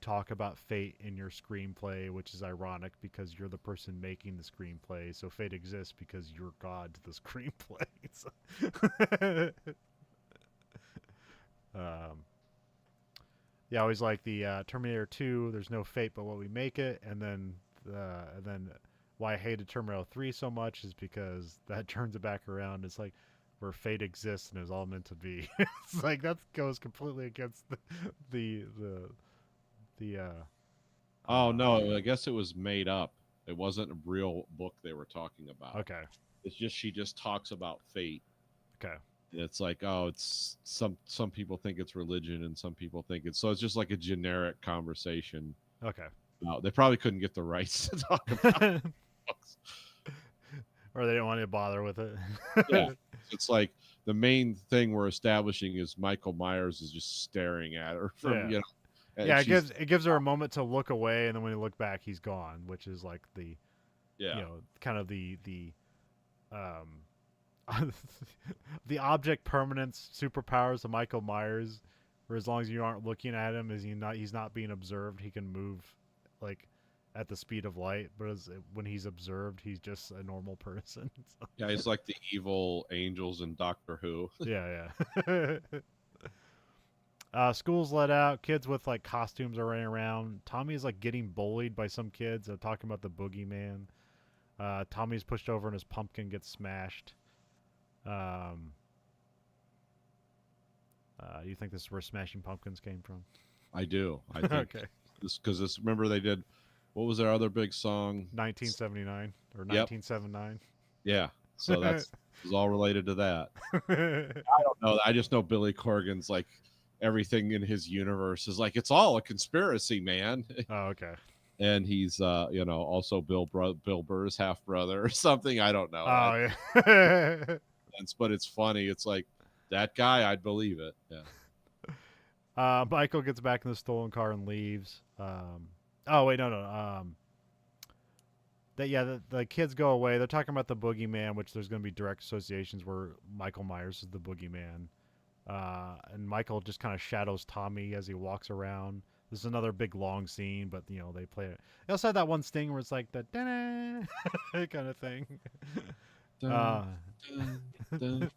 talk about fate in your screenplay, which is ironic because you're the person making the screenplay. So fate exists because you're God to the screenplay. Yeah, I always like the Terminator 2. There's no fate but what we make it, and then why I hated Terminator 3 so much is because that turns it back around. It's like where fate exists and it was all meant to be. It's like that goes completely against the Oh no, I guess it was made up. It wasn't a real book they were talking about. Okay. It's just she just talks about fate. Okay. And it's like, oh, it's some people think it's religion and some people think it's, so it's just like a generic conversation. Okay. No, they probably couldn't get the rights to talk about books. Or they didn't want to bother with it. Yeah, it's like the main thing we're establishing is Michael Myers is just staring at her from Yeah. you know, and Yeah, she's it gives her a moment to look away, and then when you look back, he's gone, which is like the yeah. kind of the um the object permanence superpowers of Michael Myers, where as long as you aren't looking at him, he's not being observed, he can move like at the speed of light. But when he's observed, he's just a normal person. So, Yeah, he's like the evil angels in Doctor Who. yeah. School's let out. Kids with like costumes are running around. Tommy's like getting bullied by some kids. They're talking about the boogeyman. Tommy's pushed over and his pumpkin gets smashed. Um, you think this is where Smashing Pumpkins came from? I do. I think Okay. this because this. Remember they did. What was their other big song? 1979 or Yep. 1979. Yeah. So that's it's all related to that. I don't know. I just know Billy Corgan's like everything in his universe is like it's all a conspiracy, man. Oh, okay. And he's also Bill Burr's half brother or something. I don't know. Oh, yeah. But it's funny. It's like that guy. I'd believe it. Yeah. Michael gets back in the stolen car and leaves. Oh, wait, no. The kids go away. They're talking about the boogeyman, which there's going to be direct associations where Michael Myers is the boogeyman. And Michael just kind of shadows Tommy as he walks around. This is another big long scene, but they play it. They also had that one sting where it's like the kind of thing. Dun, dun, dun, dun.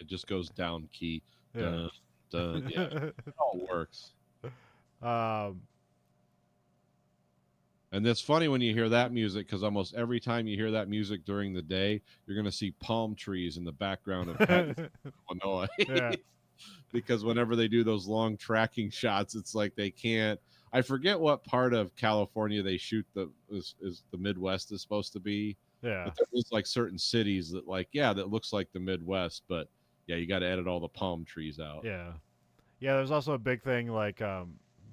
It just goes down key. Yeah. Dun, dun. Yeah, it all works. And it's funny when you hear that music because almost every time you hear that music during the day, you're going to see palm trees in the background of Patton, Illinois. Yeah. Because whenever they do those long tracking shots, it's like they can't. I forget what part of California they shoot is the Midwest is supposed to be. Yeah. But there's like certain cities that that looks like the Midwest, but yeah, you got to edit all the palm trees out. Yeah. Yeah, there's also a big thing like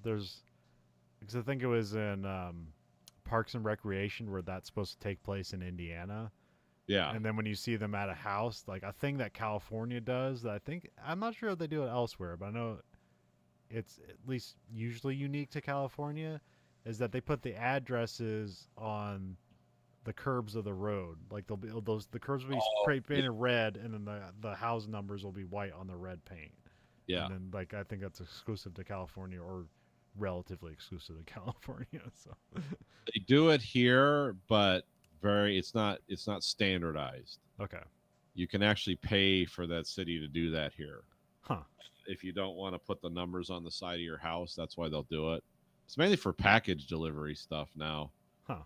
there's because I think it was in Parks and Recreation where that's supposed to take place in Indiana. Yeah. And then when you see them at a house, like a thing that California does that I'm not sure if they do it elsewhere, but I know it's at least usually unique to California, is that they put the addresses on the curbs of the road. Like the curbs will be painted red, and then the house numbers will be white on the red paint. Yeah. And then like I think that's exclusive to California or relatively exclusive to California. So they do it here, but it's not standardized. okay. You can actually pay for that city to do that here. Huh. If you don't want to put the numbers on the side of your house, that's why they'll do it. It's mainly for package delivery stuff now. Huh.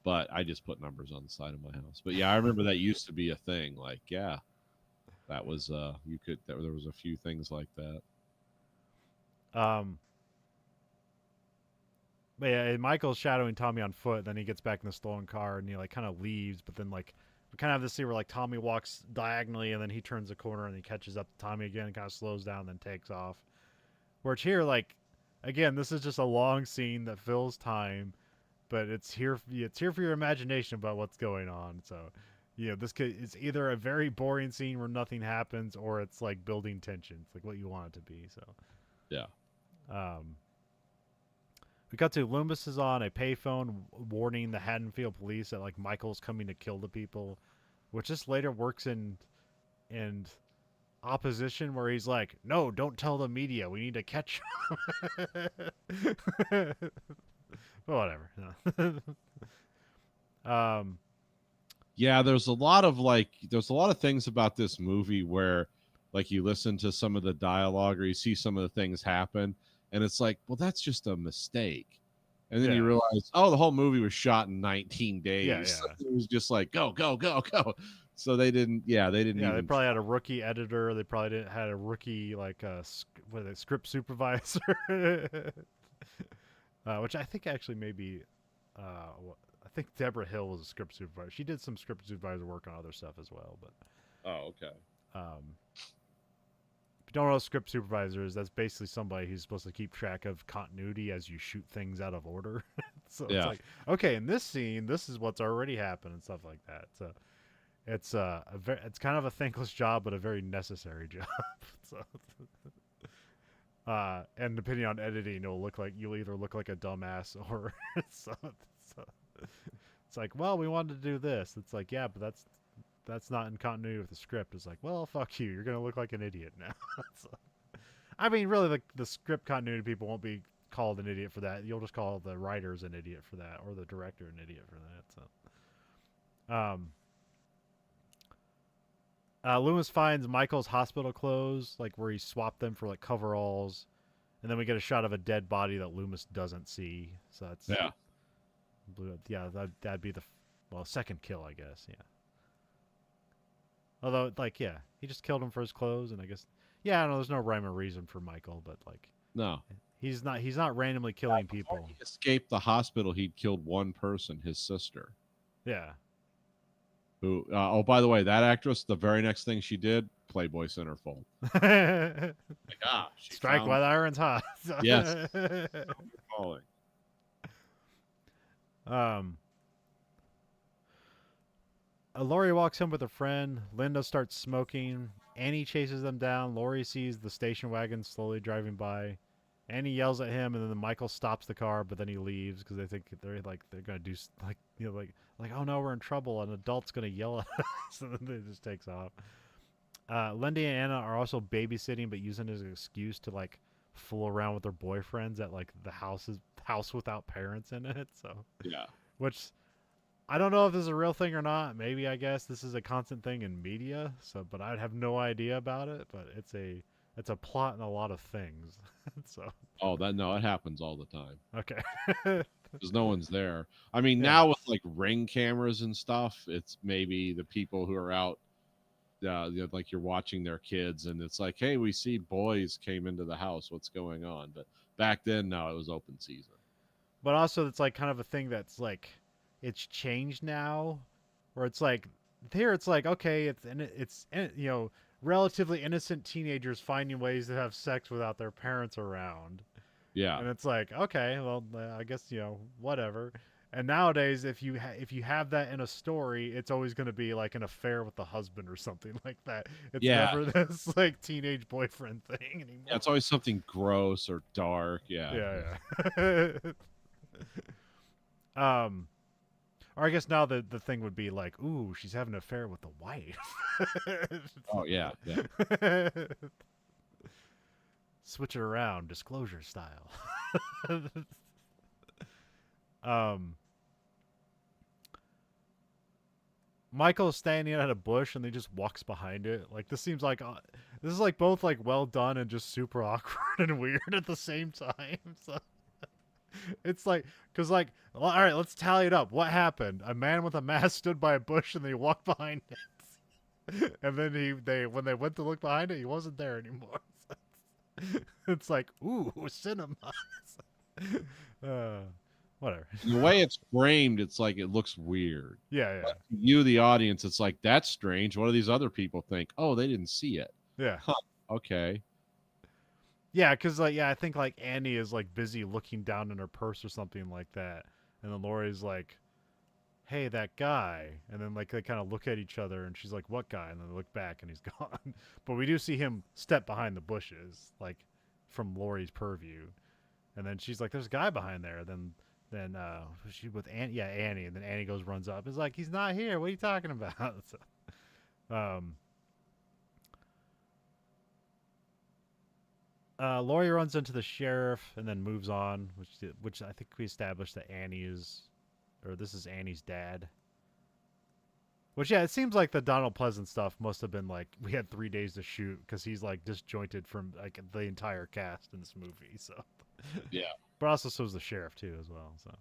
But I just put numbers on the side of my house. But yeah, I remember that used to be a thing. Like, yeah, that was there was a few things like that. But yeah, Michael's shadowing Tommy on foot. Then he gets back in the stolen car and he like kind of leaves. But then like we kind of have this scene where like Tommy walks diagonally and then he turns the corner and he catches up to Tommy again and kind of slows down and then takes off. Where it's here, like again, this is just a long scene that fills time, but it's here for your imagination about what's going on. So it's either a very boring scene where nothing happens or it's like building tension. It's like what you want it to be. So yeah. We got to Loomis is on a payphone warning the Haddonfield police that like Michael's coming to kill the people, which just later works in opposition where he's like, no, don't tell the media, we need to catch him. Whatever. Yeah, there's a lot of things about this movie where like you listen to some of the dialogue or you see some of the things happen and it's like, well, that's just a mistake. And then you realize, oh, the whole movie was shot in 19 days. Yeah. It was just like, go, go, go, go. So they didn't even... they probably had a rookie editor. They probably had a rookie, like, script supervisor. Which I think actually maybe... I think Deborah Hill was a script supervisor. She did some script supervisor work on other stuff as well. But oh, okay. If you don't know what a script supervisor is, that's basically somebody who's supposed to keep track of continuity as you shoot things out of order. So it's Yeah. like, okay, in this scene, this is what's already happened and stuff like that. So it's kind of a thankless job, but a very necessary job. So, and depending on editing, you'll either look like a dumbass or so it's like, well, we wanted to do this. It's like, yeah, but that's not in continuity with the script. It's like, well, fuck you. You're gonna look like an idiot now. So, I mean, really, the script continuity people won't be called an idiot for that. You'll just call the writers an idiot for that, or the director an idiot for that. So, Loomis finds Michael's hospital clothes, like where he swapped them for like coveralls, and then we get a shot of a dead body that Loomis doesn't see. So that's Yeah. yeah, that'd be the second kill, I guess. Yeah. Although, like, yeah, he just killed him for his clothes, and I guess, yeah, I don't know. There's no rhyme or reason for Michael, but like, No. he's not randomly killing Before people. he escaped the hospital, he'd killed one person, his sister. Yeah. Who? Oh, by the way, that actress, the very next thing she did, Playboy centerfold. Like, she Strike found. while the iron's hot. Yes. Calling. Lori walks in with a friend. Linda starts smoking. Annie chases them down. Lori sees the station wagon slowly driving by. Annie yells at him, and then Michael stops the car, but then he leaves because they think they're gonna do like oh no, we're in trouble. An adult's gonna yell at us, and then it just takes off. Lindy and Anna are also babysitting, but using it as an excuse to like fool around with their boyfriends at like the house without parents in it. So Yeah. which I don't know if this is a real thing or not. Maybe, I guess this is a constant thing in media. So, but I have no idea about it. But it's a plot in a lot of things. So Oh, it happens all the time okay. because no one's there. I mean, Yeah. now with like Ring cameras and stuff, it's maybe the people who are out, like you're watching their kids, and it's like, hey, we see boys came into the house. What's going on? But back then, no, it was open season. But also, it's like kind of a thing that's like it's changed now, where it's like here it's like okay, it's relatively innocent teenagers finding ways to have sex without their parents around. Yeah. And it's like, okay, well, I guess whatever. And nowadays, if you have that in a story, it's always going to be like an affair with the husband or something like that. It's Yeah. never this like teenage boyfriend thing anymore. Yeah, it's always something gross or dark. Yeah. Yeah. Or I guess now the thing would be like, ooh, she's having an affair with the wife. Oh yeah. Yeah. Switch it around, disclosure style. Michael's standing at a bush and he just walks behind it. Like this seems like this is like both like well done and just super awkward and weird at the same time. So it's like because like all right, let's tally it up. What happened? A man with a mask stood by a bush and they walked behind it. And then when they went to look behind it, he wasn't there anymore. It's like, ooh, cinema. Whatever. The way it's framed, it's like it looks weird. Yeah. But you, the audience, it's like that's strange. What do these other people think? Oh, they didn't see it. Yeah. Huh, okay. Yeah, because I think like Annie is like busy looking down in her purse or something like that, and then Lori's like, "Hey, that guy," and then like they kind of look at each other, and she's like, "What guy?" And then they look back, and he's gone. But we do see him step behind the bushes, like from Lori's purview, and then she's like, "There's a guy behind there." Then she with Annie, Annie, and then Annie runs up. It's like he's not here. What are you talking about? So, Lori runs into the sheriff and then moves on, which I think we established that this is Annie's dad. Which, yeah, it seems like the Donald Pleasant stuff must have been like we had 3 days to shoot because he's like disjointed from like the entire cast in this movie. So Yeah. but also so is the sheriff too as well. So,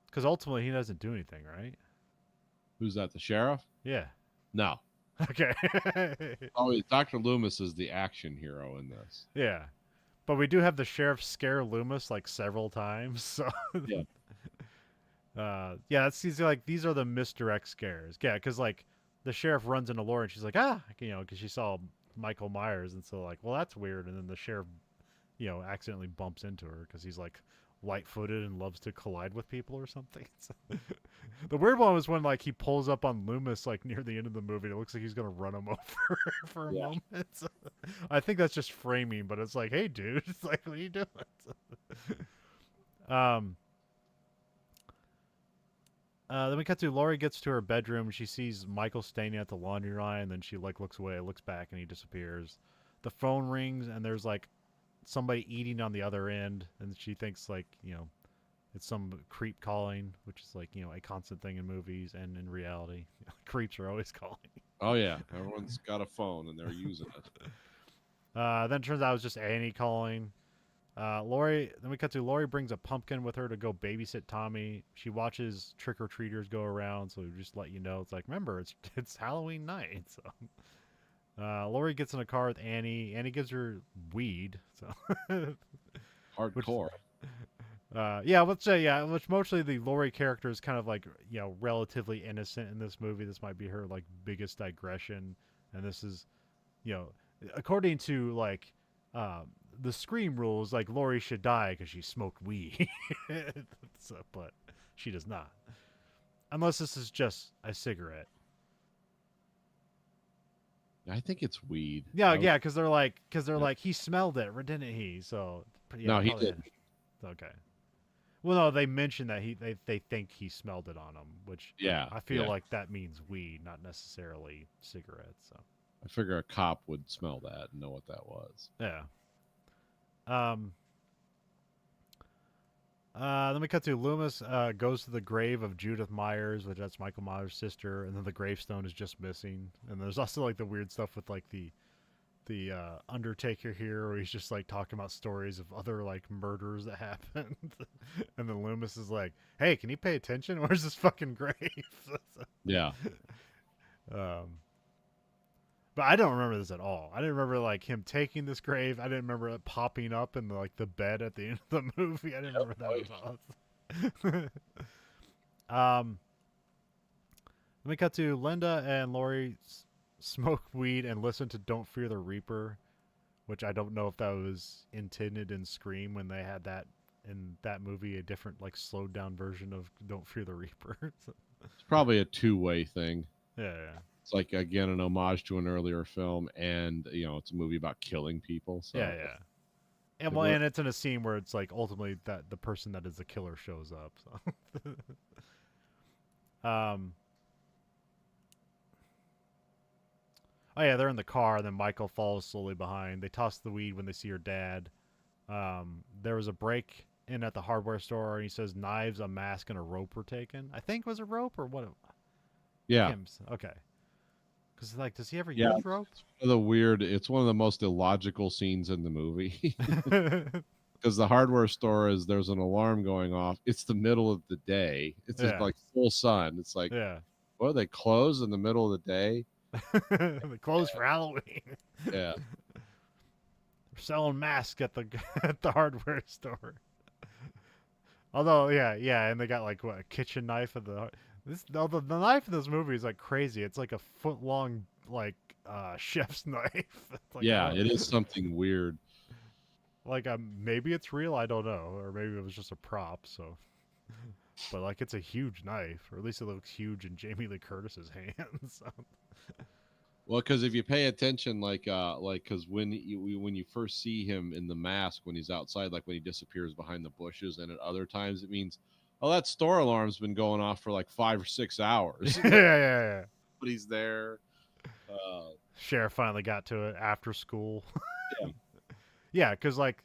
because ultimately he doesn't do anything, right? Who's that? The sheriff? Yeah. No. Okay. Oh, Dr. Loomis is the action hero in this. Yeah. But we do have the sheriff scare Loomis like several times. So Yeah. yeah, it's like these are the misdirect scares. Yeah, because like the sheriff runs into Laura and she's like, because she saw Michael Myers, and so like, well, that's weird. And then the sheriff, accidentally bumps into her because he's like light-footed and loves to collide with people or something. The weird one was when like he pulls up on Loomis like near the end of the movie. It looks like he's gonna run him over for a Yeah. moment. I think that's just framing, but it's like, hey, dude, it's like, what are you doing? um. Then we cut to Laurie gets to her bedroom. She sees Michael standing at the laundry line, and then she like looks away, looks back, and he disappears. The phone rings, and there's like somebody eating on the other end, and she thinks like it's some creep calling, which is like a constant thing in movies and in reality. Creeps are always calling. Oh yeah, everyone's got a phone and they're using it. Then it turns out it was just Annie calling. Lori. Then we cut to Lori brings a pumpkin with her to go babysit Tommy. She watches trick or treaters go around, so just let you know it's like, remember it's Halloween night. So Lori gets in a car with Annie. Annie gives her weed. So Hardcore. yeah, let's say which mostly the Lori character is kind of like relatively innocent in this movie. This might be her like biggest digression, and this is according to like the Scream rules, like Lori should die because she smoked weed, but she does not, unless this is just a cigarette. I think it's weed. Yeah, because they're like he smelled it, didn't he? So no, he didn't. Okay. Well, no, they mentioned that they think he smelled it on him, which I feel like that means weed, not necessarily cigarettes. So I figure a cop would smell that and know what that was. Yeah. Then we cut to Loomis goes to the grave of Judith Myers, which that's Michael Myers' sister, and then the gravestone is just missing. And there's also like the weird stuff with like the Undertaker here, where he's just like talking about stories of other like murders that happened, and then Loomis is like, "Hey, can you pay attention? Where's this fucking grave?" Yeah. But I don't remember this at all. I didn't remember like him taking this grave. I didn't remember it popping up in the bed at the end of the movie. I didn't remember that at all. Let me cut to Linda and Lori smoke weed and listen to "Don't Fear the Reaper," which I don't know if that was intended in Scream when they had that in that movie, a different like slowed down version of "Don't Fear the Reaper." It's probably a two-way thing. Yeah. It's like, again, an homage to an earlier film, and it's a movie about killing people. So. Yeah. And it's in a scene where it's like ultimately that the person that is the killer shows up. So. Oh yeah, they're in the car. Then Michael follows slowly behind. They toss the weed when they see her dad. There was a break in at the hardware store, and he says knives, a mask, and a rope were taken. I think it was a rope or what? Yeah. Okay. Because like, does he ever use rope? It's one of the most illogical scenes in the movie. Because the hardware store there's an alarm going off. It's the middle of the day. It's just like full sun. It's like, well, they close in the middle of the day. They close for Halloween. Yeah. They're selling masks at the hardware store. Although, and they got like what, a kitchen knife at the knife in this movie is like crazy. It's like a foot long like chef's knife. Like, it is something weird. Like maybe it's real, I don't know, or maybe it was just a prop. So, but like it's a huge knife, or at least it looks huge in Jamie Lee Curtis's hands. Well, because if you pay attention, because when you first see him in the mask when he's outside, like when he disappears behind the bushes, and at other times it means, oh, that store alarm's been going off for like 5 or 6 hours. Yeah. But he's there. Sheriff finally got to it after school. Yeah. Yeah, because like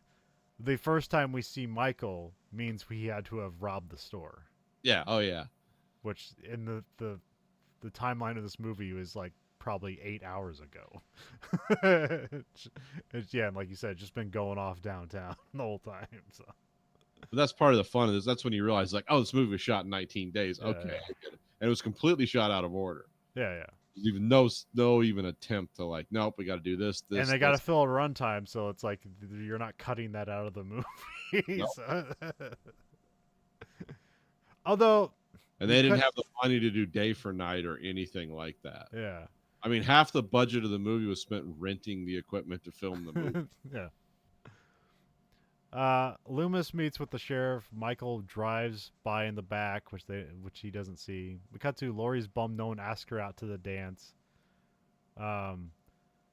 the first time we see Michael means we had to have robbed the store. Yeah. Oh yeah. Which in the timeline of this movie was like probably 8 hours ago. And like you said, just been going off downtown the whole time. So. But that's part of the fun of this. That's when you realize, like, oh, this movie was shot in 19 days. Yeah, okay, I get it. And it was completely shot out of order. Yeah. There's even no even attempt to like, nope, we got to do this. And they got to fill a runtime, so it's like you're not cutting that out of the movie. Nope. So. Although. And they didn't have the money to do day for night or anything like that. Yeah. I mean, half the budget of the movie was spent renting the equipment to film the movie. Yeah. Loomis meets with the sheriff. Michael drives by in the back, which he doesn't see. We cut to Laurie's bum. No one asks her out to the dance. Um,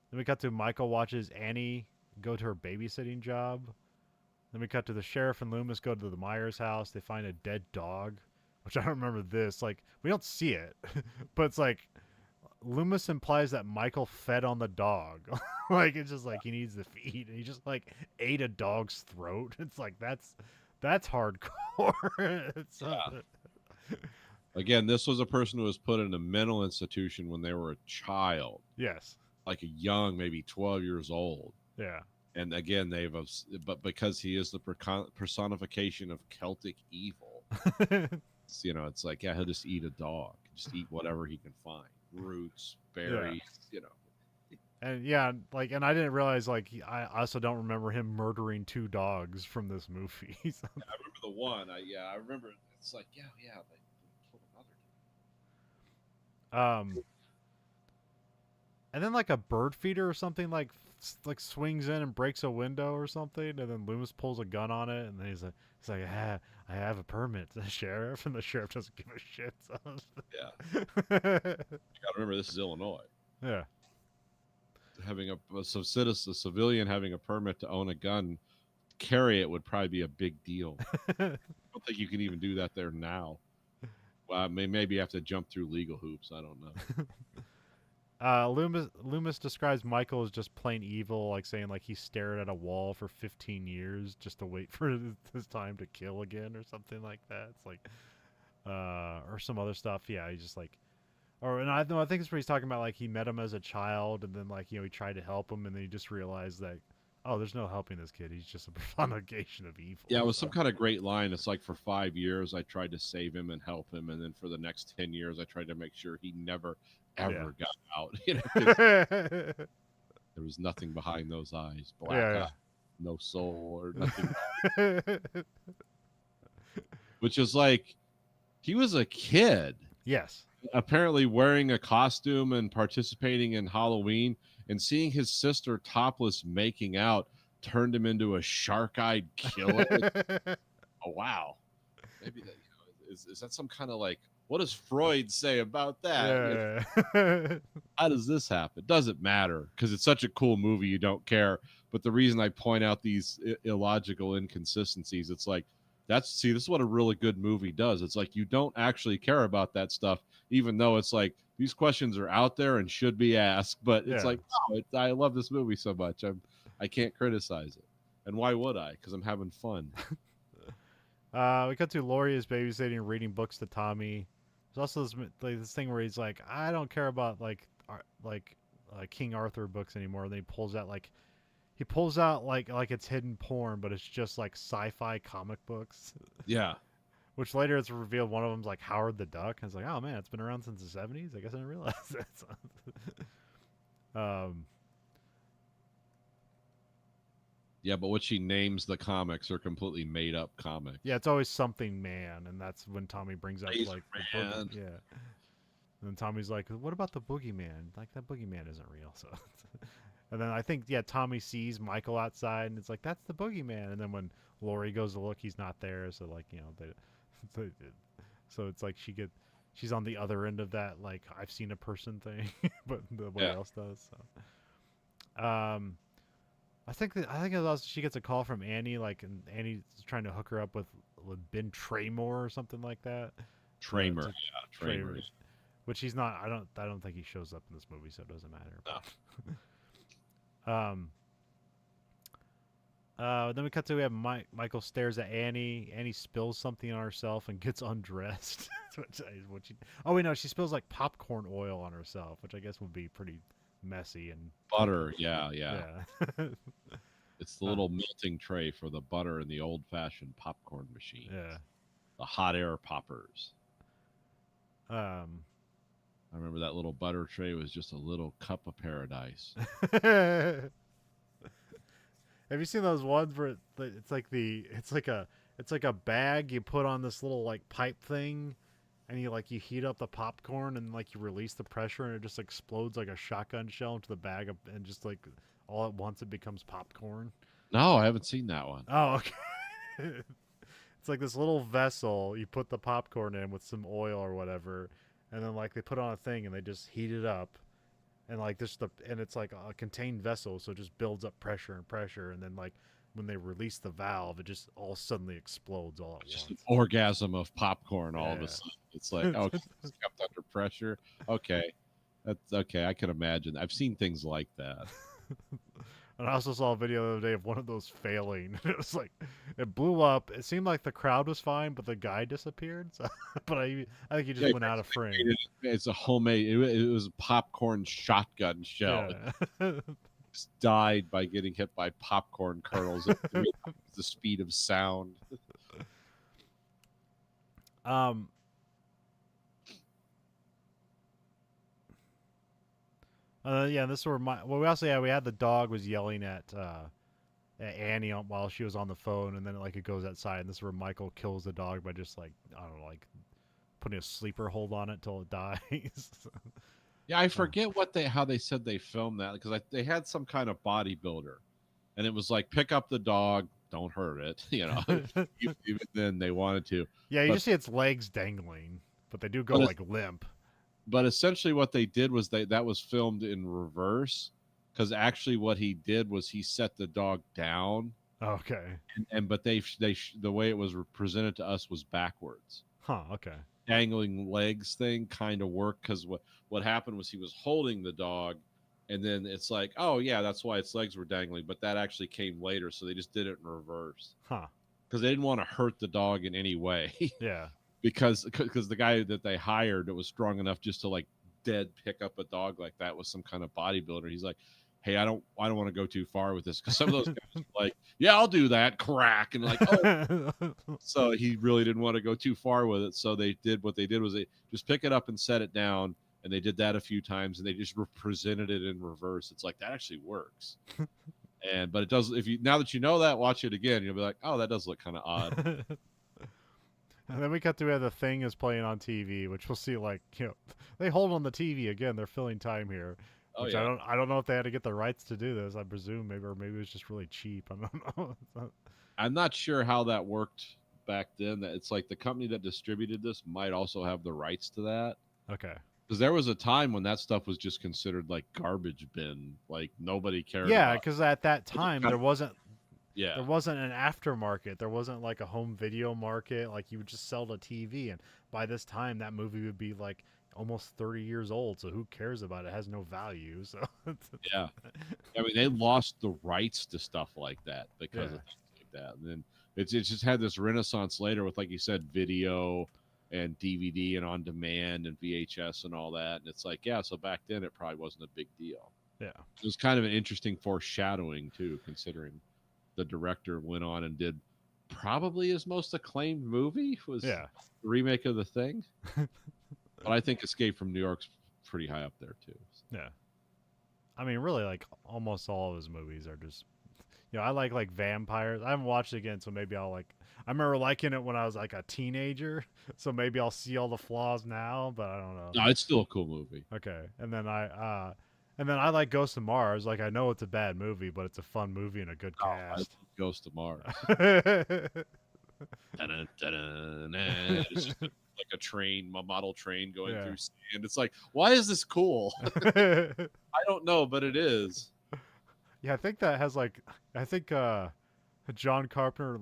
then we cut to Michael watches Annie go to her babysitting job. Then we cut to the sheriff and Loomis go to the Myers house. They find a dead dog, which I don't remember this. Like, we don't see it, but it's like Loomis implies that Michael fed on the dog. Like, it's just like he needs to feed, and he just like ate a dog's throat. It's like that's hardcore. It's Again, this was a person who was put in a mental institution when they were a child, yes, like a young, maybe 12 years old. yeah, And again, but because he is the personification of Celtic evil, it's like, yeah, he'll just eat a dog, just eat whatever he can find, roots, berries, and yeah, like, and I didn't realize like I also don't remember him murdering two dogs from this movie. So, I remember the one. I remember. It's like, yeah, they killed another. and then like a bird feeder or something like swings in and breaks a window or something, and then Loomis pulls a gun on it, and then he's like, I have a permit, the sheriff, and the sheriff doesn't give a shit. So. Yeah, you got to remember this is Illinois. Yeah. Having a civilian having a permit to own a gun, carry it would probably be a big deal. I don't think you can even do that there now. Well, maybe you have to jump through legal hoops. I don't know. Loomis describes Michael as just plain evil, like saying like he stared at a wall for 15 years just to wait for his time to kill again or something like that. It's like, or some other stuff. Yeah, he's just like, and I think it's what he's talking about. Like he met him as a child, and then like he tried to help him, and then he just realized that, oh, there's no helping this kid. He's just a personification of evil. Yeah, it was some kind of great line. It's like, for 5 years I tried to save him and help him, and then for the next 10 years I tried to make sure he never ever got out. There was nothing behind those eyes, black eye, no soul or nothing. Which is like, he was a kid. Yes. Apparently wearing a costume and participating in Halloween, and seeing his sister topless making out turned him into a shark-eyed killer. Oh, wow. Maybe that, is that some kind of like, what does Freud say about that? Yeah. How does this happen? Doesn't matter, because it's such a cool movie, you don't care. But the reason I point out these illogical inconsistencies, it's like, this is what a really good movie does. It's like, you don't actually care about that stuff, even though it's like, these questions are out there and should be asked. But it's like, wow, I love this movie so much. I can't criticize it. And why would I? Because I'm having fun. We cut to Laurie is babysitting and reading books to Tommy. There's also this thing where he's like, I don't care about like King Arthur books anymore. And then he pulls out like it's hidden porn, but it's just like sci-fi comic books. Yeah. Which later it's revealed one of them's like Howard the Duck. And it's like, oh man, it's been around since the 70s. I guess I didn't realize that. Yeah, but what she names the comics are completely made up comics. Yeah, it's always something man, and that's when Tommy brings up like the boogie, yeah. And then Tommy's like, "What about the boogeyman? Like that boogeyman isn't real." So, and then I think Tommy sees Michael outside, and it's like, "That's the boogeyman." And then when Laurie goes to look, he's not there. So like so it's like she's on the other end of that like I've seen a person thing, but nobody else does. So, I think it was also, she gets a call from Annie, like, and Annie's trying to hook her up with Ben Traymore or something like that. Tramer. Which he's not. I don't think he shows up in this movie, so it doesn't matter. No. Then we cut to we have Michael stares at Annie. Annie spills something on herself and gets undressed. She spills like popcorn oil on herself, which I guess would be pretty messy and butter. Yeah. It's the little melting tray for the butter in the old-fashioned popcorn machine. Yeah. The hot air poppers. I remember that little butter tray was just a little cup of paradise. Have you seen those ones where it's like a bag you put on this little like pipe thing, and you heat up the popcorn and like you release the pressure and it just explodes like a shotgun shell into the bag and just like all at once it becomes popcorn. No, I haven't seen that one. Oh, okay. It's like this little vessel you put the popcorn in with some oil or whatever, and then like they put on a thing and they just heat it up, and like and it's like a contained vessel, so it just builds up pressure and pressure, and then like when they release the valve, it just all suddenly explodes all at Just an once. orgasm of popcorn all of a Yeah. sudden. It's like, oh, it's kept under pressure. Okay. That's okay. I can imagine. I've seen things like that. And I also saw a video the other day of one of those failing. It was like it blew up. It seemed like the crowd was fine, but the guy disappeared. So, but I think he just Yeah, went out of frame. it's a homemade. It was a popcorn shotgun shell. It Yeah. just died by getting hit by popcorn kernels at 3 times the speed of sound. um. Yeah. This were my. Well, we also we had the dog was yelling at Annie while she was on the phone, and then like it goes outside, and this is where Michael kills the dog by just like I don't know, like putting a sleeper hold on it till it dies. Yeah, I forget how they said they filmed that because they had some kind of bodybuilder, and it was like pick up the dog, don't hurt it. Even then they wanted to. Yeah, you But just see its legs dangling, but they do go like limp. but essentially what they did was that was filmed in reverse because actually what he did was he set the dog down Okay. and but the way it was presented to us was backwards. Huh. Okay. Dangling legs thing kind of worked because what happened was he was holding the dog and then it's like, oh yeah, that's why its legs were dangling, but that actually came later, so they just did it in reverse Huh. because they didn't want to hurt the dog in any way. Yeah. because the guy that they hired that was strong enough just to like dead pick up a dog like that was some kind of bodybuilder. He's like, hey, I don't want to go too far with this because some of those guys are like, yeah, I'll do that, crack, and like, oh. So he really didn't want to go too far with it. So what they did was they just pick it up and set it down, and they did that a few times, and they just presented it in reverse. It's like that actually works. But it does. If you now that you know that, watch it again, you'll be like, oh, that does look kind of odd. And then we cut to where the thing is playing on TV, which we'll see. Like they hold on the TV again. They're filling time here, Oh which yeah. I don't know if they had to get the rights to do this. I presume maybe it was just really cheap. I don't know. I'm not sure how that worked back then. That it's like the company that distributed this might also have the rights to that. Okay. Because there was a time when that stuff was just considered like garbage bin, like nobody cared Yeah, about. because at that time there wasn't Yeah, an aftermarket. There wasn't like a home video market. Like you would just sell the TV, and by this time that movie would be like almost 30 years old. So who cares about it? It has no value. So yeah. I mean, they lost the rights to stuff like that because yeah. of things like that. And then it's just had this renaissance later with, like you said, video and DVD and on demand and VHS and all that. And it's like, yeah, so back then it probably wasn't a big deal. Yeah. It was kind of an interesting foreshadowing too, considering the director went on and did probably his most acclaimed movie was Yeah. the remake of The Thing. But I think Escape from New York's pretty high up there too. Yeah. I mean, really, like almost all of his movies are just, I like vampires. I haven't watched it again, so maybe I'll like. I remember liking it when I was like a teenager, so maybe I'll see all the flaws now, but I don't know. No, it's still a cool movie. Okay, and then I like Ghost of Mars. Like I know it's a bad movie, but it's a fun movie and a good Oh, I cast. Ghost of Mars. Dun-dun, dun-dun, it's just like a train, a model train going Yeah. through sand. It's like, why is this cool? I don't know, but it is. Yeah, I think that has like I think John Carpenter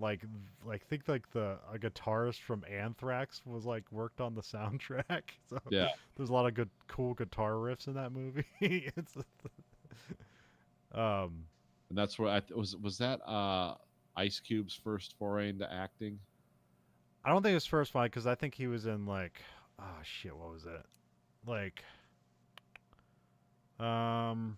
think like the a guitarist from Anthrax was like worked on the soundtrack. So Yeah. there's a lot of cool guitar riffs in that movie. It's um And that's where was that Ice Cube's first foray into acting? I don't think it was first fight because I think he was in like oh shit, what was it? Like um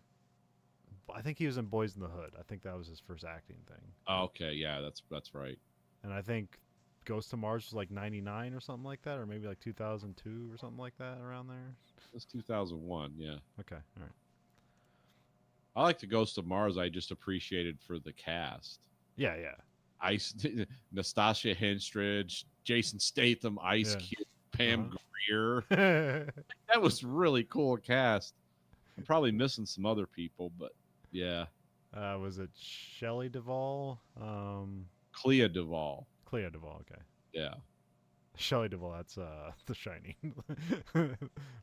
I think he was in Boys in the Hood. I think that was his first acting thing. Oh, okay, yeah, that's right. And I think Ghost of Mars was like 99 or something like that, or maybe like 2002 or something like that around there. That's 2001. Yeah, Okay, all right. I like the Ghost of Mars. I just appreciated for the cast. Yeah, yeah. Ice, Nastasia Henstridge, Jason Statham, Ice Yeah. Cube, Pam Grier. Yeah. That was really cool cast. I'm probably missing some other people, but yeah. Was it Shelley Duvall? Clea Duvall. Clea Duvall. Okay. Yeah. Shelley Duvall. That's The Shining.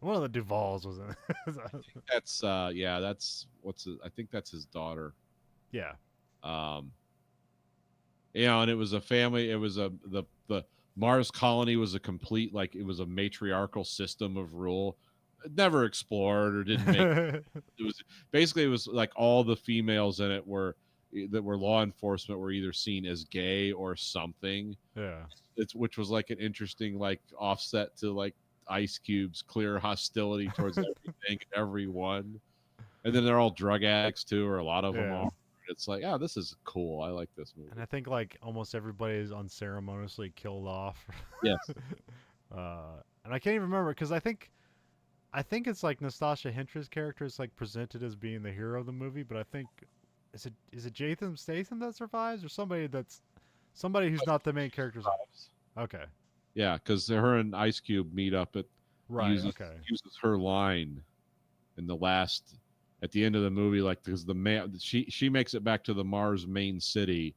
One of the Duvalls was in. That's yeah, that's I think that's his daughter. Yeah. Um, and it was a family. It was the Mars colony was a complete, like, it was a matriarchal system of rule. Never explored or didn't make. It was basically, it was like all the females in it were that were law enforcement were either seen as gay or something. Yeah. It's which was like an interesting, like, offset to, like, Ice Cube's clear hostility towards everything, everyone, and then they're all drug addicts too, or a lot of them Yeah. are. It's like, oh, this is cool. I like this movie. And I think like almost everybody is unceremoniously killed off. Yes. And I can't even remember because I think it's like Nastasia Henstridge's character is like presented as being the hero of the movie, but I think is it Jason Statham that survives or somebody who's not the main character? Okay. Yeah, because her and Ice Cube meet up at Right. uses her line in the last at the end of the movie, like, because she makes it back to the Mars main city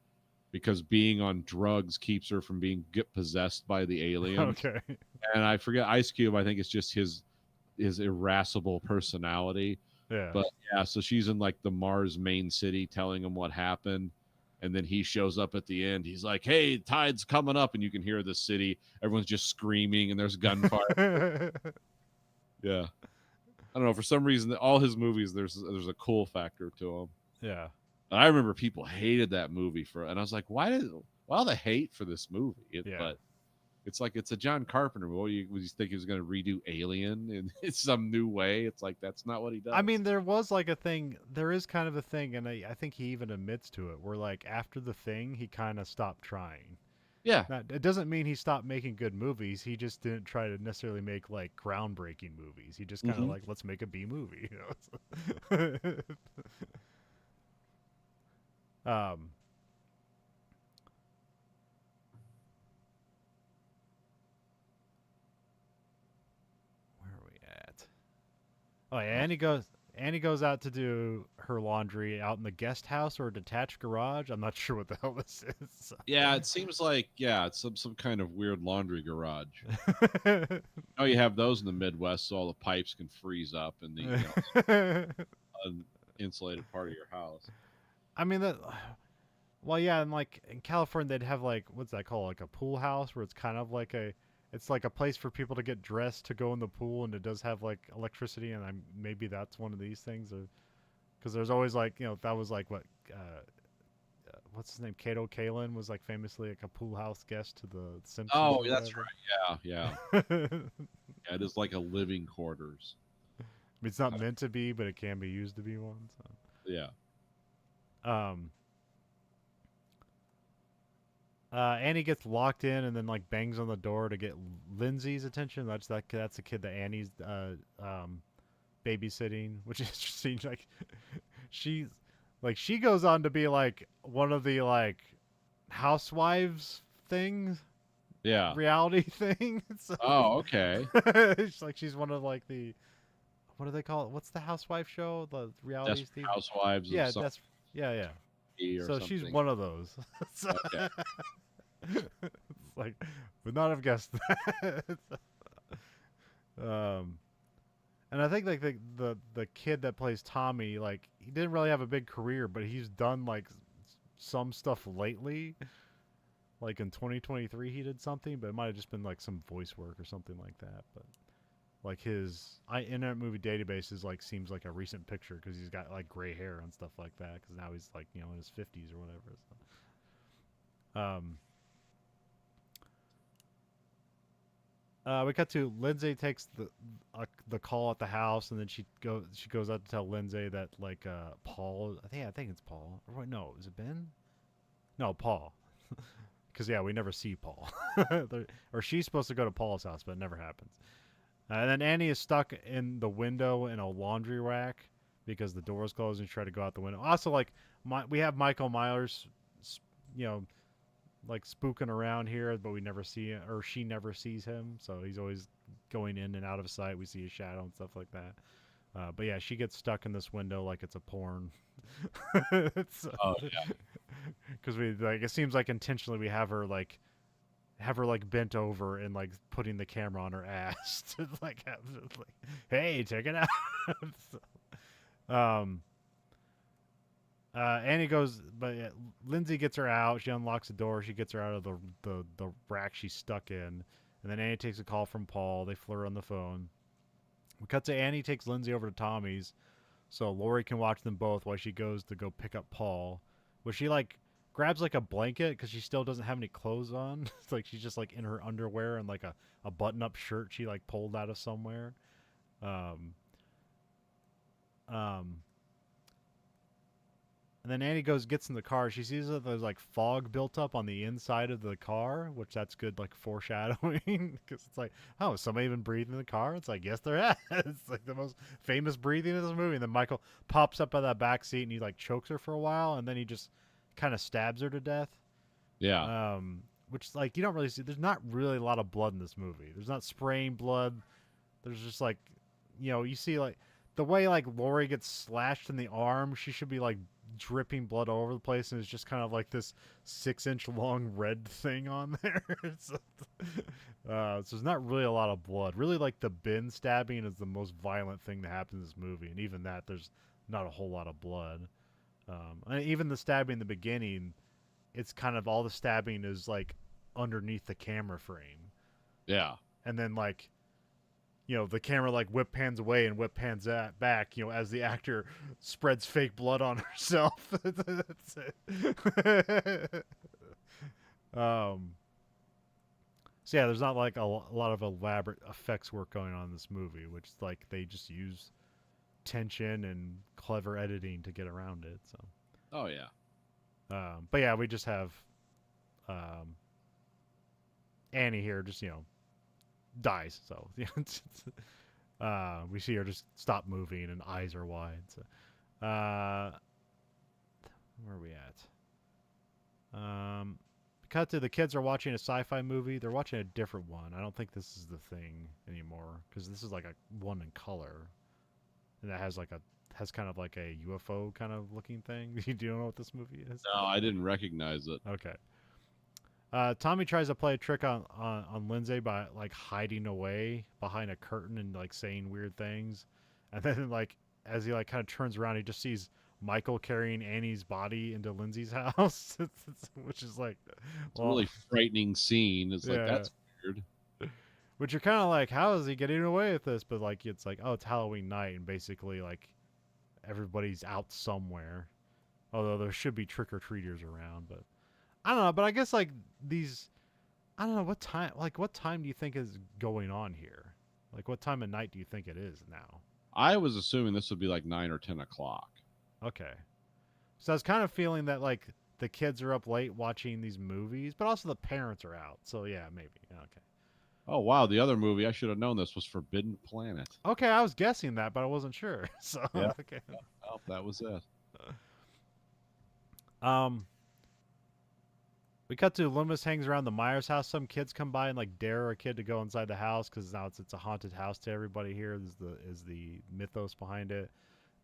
because being on drugs keeps her from get possessed by the aliens. Okay. And I forget Ice Cube. I think it's just his irascible personality. Yeah. But yeah, so she's in like the Mars main city telling him what happened. And then he shows up at the end. He's like, "Hey, tide's coming up," and you can hear the city. Everyone's just screaming, and there's gunfire. Yeah, I don't know. For some reason, all his movies, there's a cool factor to them. Yeah. And I remember people hated that movie and I was like, why all the hate for this movie? Yeah. But it's like, it's a John Carpenter movie. Would you think he was going to redo Alien in some new way? It's like, that's not what he does. I mean, there is kind of a thing, and I think he even admits to it, where like after The Thing, he kind of stopped trying. Yeah. Now, it doesn't mean he stopped making good movies. He just didn't try to necessarily make like groundbreaking movies. He just kind of like, let's make a B movie. You know? Where are we at? Oh yeah, Annie goes out to do her laundry out in the guest house or a detached garage. I'm not sure what the hell this is. Yeah, it seems like, it's some kind of weird laundry garage. Oh, you have those in the Midwest, so all the pipes can freeze up in the insulated part of your house. I mean well, yeah, and like in California, they'd have like what's that called, like a pool house, where it's kind of like it's like a place for people to get dressed to go in the pool, and it does have like electricity, and maybe that's one of these things, because there's always like that was like what's his name, Kato Kalin was like famously like a pool house guest to the Simpsons. Oh, that's right. Yeah. Yeah, it is like a living quarters. I mean, it's not meant to be, but it can be used to be one. So. Yeah. Annie gets locked in and then like bangs on the door to get Lindsay's attention. That's the kid that Annie's babysitting, which is interesting. Like she goes on to be like one of the like housewives things. Yeah. Reality things. Oh, okay. It's like she's one of like the, what do they call it? What's the housewife show? The reality TV? Housewives. Yeah, that's yeah. So she's one of those. So, okay. It's like, would not have guessed that. And I think like the kid that plays Tommy, like he didn't really have a big career, but he's done like some stuff lately. Like in 2023, he did something, but it might have just been like some voice work or something like that. But like his Internet Movie Database is like seems like a recent picture because he's got like gray hair and stuff like that. Because now he's like in his 50s or whatever. So. We cut to Lindsay takes the call at the house, and then she goes out to tell Lindsay that like Paul, I think it's Paul. Or wait, no, is it Ben? No, Paul. Because we never see Paul. Or she's supposed to go to Paul's house, but it never happens. And then Annie is stuck in the window in a laundry rack because the door is closed, and she tried to go out the window. Also, like we have Michael Myers, like spooking around here, but we never see him, or she never sees him, so he's always going in and out of sight. We see his shadow and stuff like that. But yeah, she gets stuck in this window like it's a porn Oh yeah. Because we like it seems like intentionally we have her like bent over and like putting the camera on her ass to like have like, hey, check it out. So, Annie goes, but Lindsay gets her out. She unlocks the door. She gets her out of the rack she's stuck in. And then Annie takes a call from Paul. They flirt on the phone. We cut to Annie takes Lindsay over to Tommy's so Lori can watch them both while she goes to go pick up Paul. Where she like grabs like a blanket because she still doesn't have any clothes on. It's like she's just like in her underwear and like a button up shirt she like pulled out of somewhere. Um, um, And then Annie gets in the car. She sees that there's like fog built up on the inside of the car, which that's good, like foreshadowing, because it's like, oh, is somebody even breathing in the car? It's like, yes, there has. It's like the most famous breathing in this movie. And then Michael pops up out of that back seat and he like chokes her for a while, and then he just kind of stabs her to death. Yeah. Which like you don't really see. There's not really a lot of blood in this movie. There's not spraying blood. There's just like, you see like the way like Lori gets slashed in the arm. She should be like dripping blood all over the place, and it's just kind of like this 6-inch long red thing on there. So there's not really a lot of blood. Really, like the bin stabbing is the most violent thing that happens in this movie, and even that there's not a whole lot of blood. And even the stabbing in the beginning, it's kind of all the stabbing is like underneath the camera frame. Yeah. And then like the camera like whip pans away and whip pans back, as the actor spreads fake blood on herself. That's it. So yeah, there's not like a lot of elaborate effects work going on in this movie, which like they just use tension and clever editing to get around it. So. Oh yeah. But yeah, we just have Annie here, just dies. So we see her just stop moving and eyes are wide. So, where are we at? Cut to the kids are watching a sci-fi movie. They're watching a different one. I don't think this is the thing anymore because this is like a one in color, and that has kind of like a UFO kind of looking thing. Do you know what this movie is? No, I didn't recognize it. Okay. Tommy tries to play a trick on Lindsay by like hiding away behind a curtain and like saying weird things, and then like as he like kind of turns around, he just sees Michael carrying Annie's body into Lindsay's house, which is like, it's a really frightening scene. It's like that's weird. Which you're kind of like, how is he getting away with this? But like, it's like, oh, it's Halloween night, and basically like everybody's out somewhere. Although there should be trick or treaters around, but. I don't know, but I guess like I don't know what time. Like, what time do you think is going on here? Like, what time of night do you think it is now? I was assuming this would be like 9 or 10 o'clock. Okay, so I was kind of feeling that like the kids are up late watching these movies, but also the parents are out. So yeah, maybe. Okay. Oh wow, the other movie I should have known this was Forbidden Planet. Okay, I was guessing that, but I wasn't sure. So yeah. Okay. Oh, that was it. We cut to Loomis hangs around the Myers house. Some kids come by and like dare a kid to go inside the house because now it's a haunted house to everybody here. Is the mythos behind it.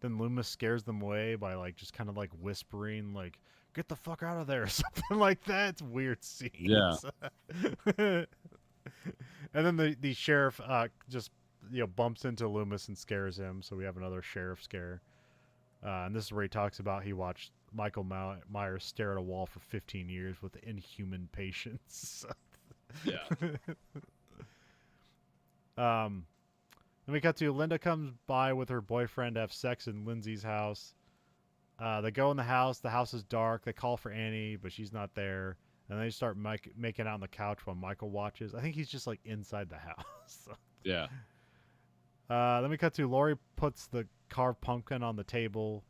Then Loomis scares them away by like just kind of like whispering like "Get the fuck out of there" or something like that. It's weird scenes. Yeah. And then the sheriff just bumps into Loomis and scares him. So we have another sheriff scare. And this is where he talks about he watched Michael Myers stare at a wall for 15 years with inhuman patience. Yeah. Then we cut to Linda comes by with her boyfriend to have sex in Lindsay's house. They go in the house. The house is dark. They call for Annie, but she's not there. And they start making out on the couch while Michael watches. I think he's just like inside the house. Yeah. Then we cut to Lori puts the carved pumpkin on the table,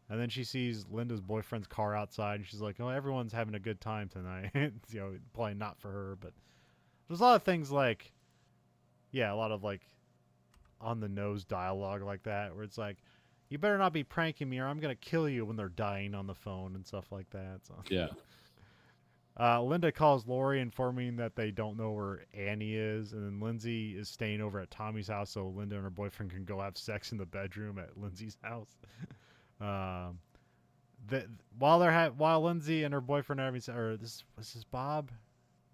and then she sees Linda's boyfriend's car outside, and she's like, "Oh, everyone's having a good time tonight." Probably not for her, but there's a lot of things like, a lot of like on the nose dialogue like that, where it's like, "You better not be pranking me, or I'm gonna kill you," when they're dying on the phone and stuff like that. So. Yeah. Linda calls Lori, informing that they don't know where Annie is, and then Lindsay is staying over at Tommy's house so Linda and her boyfriend can go have sex in the bedroom at Lindsay's house. while Lindsay and her boyfriend are having or this was this Bob,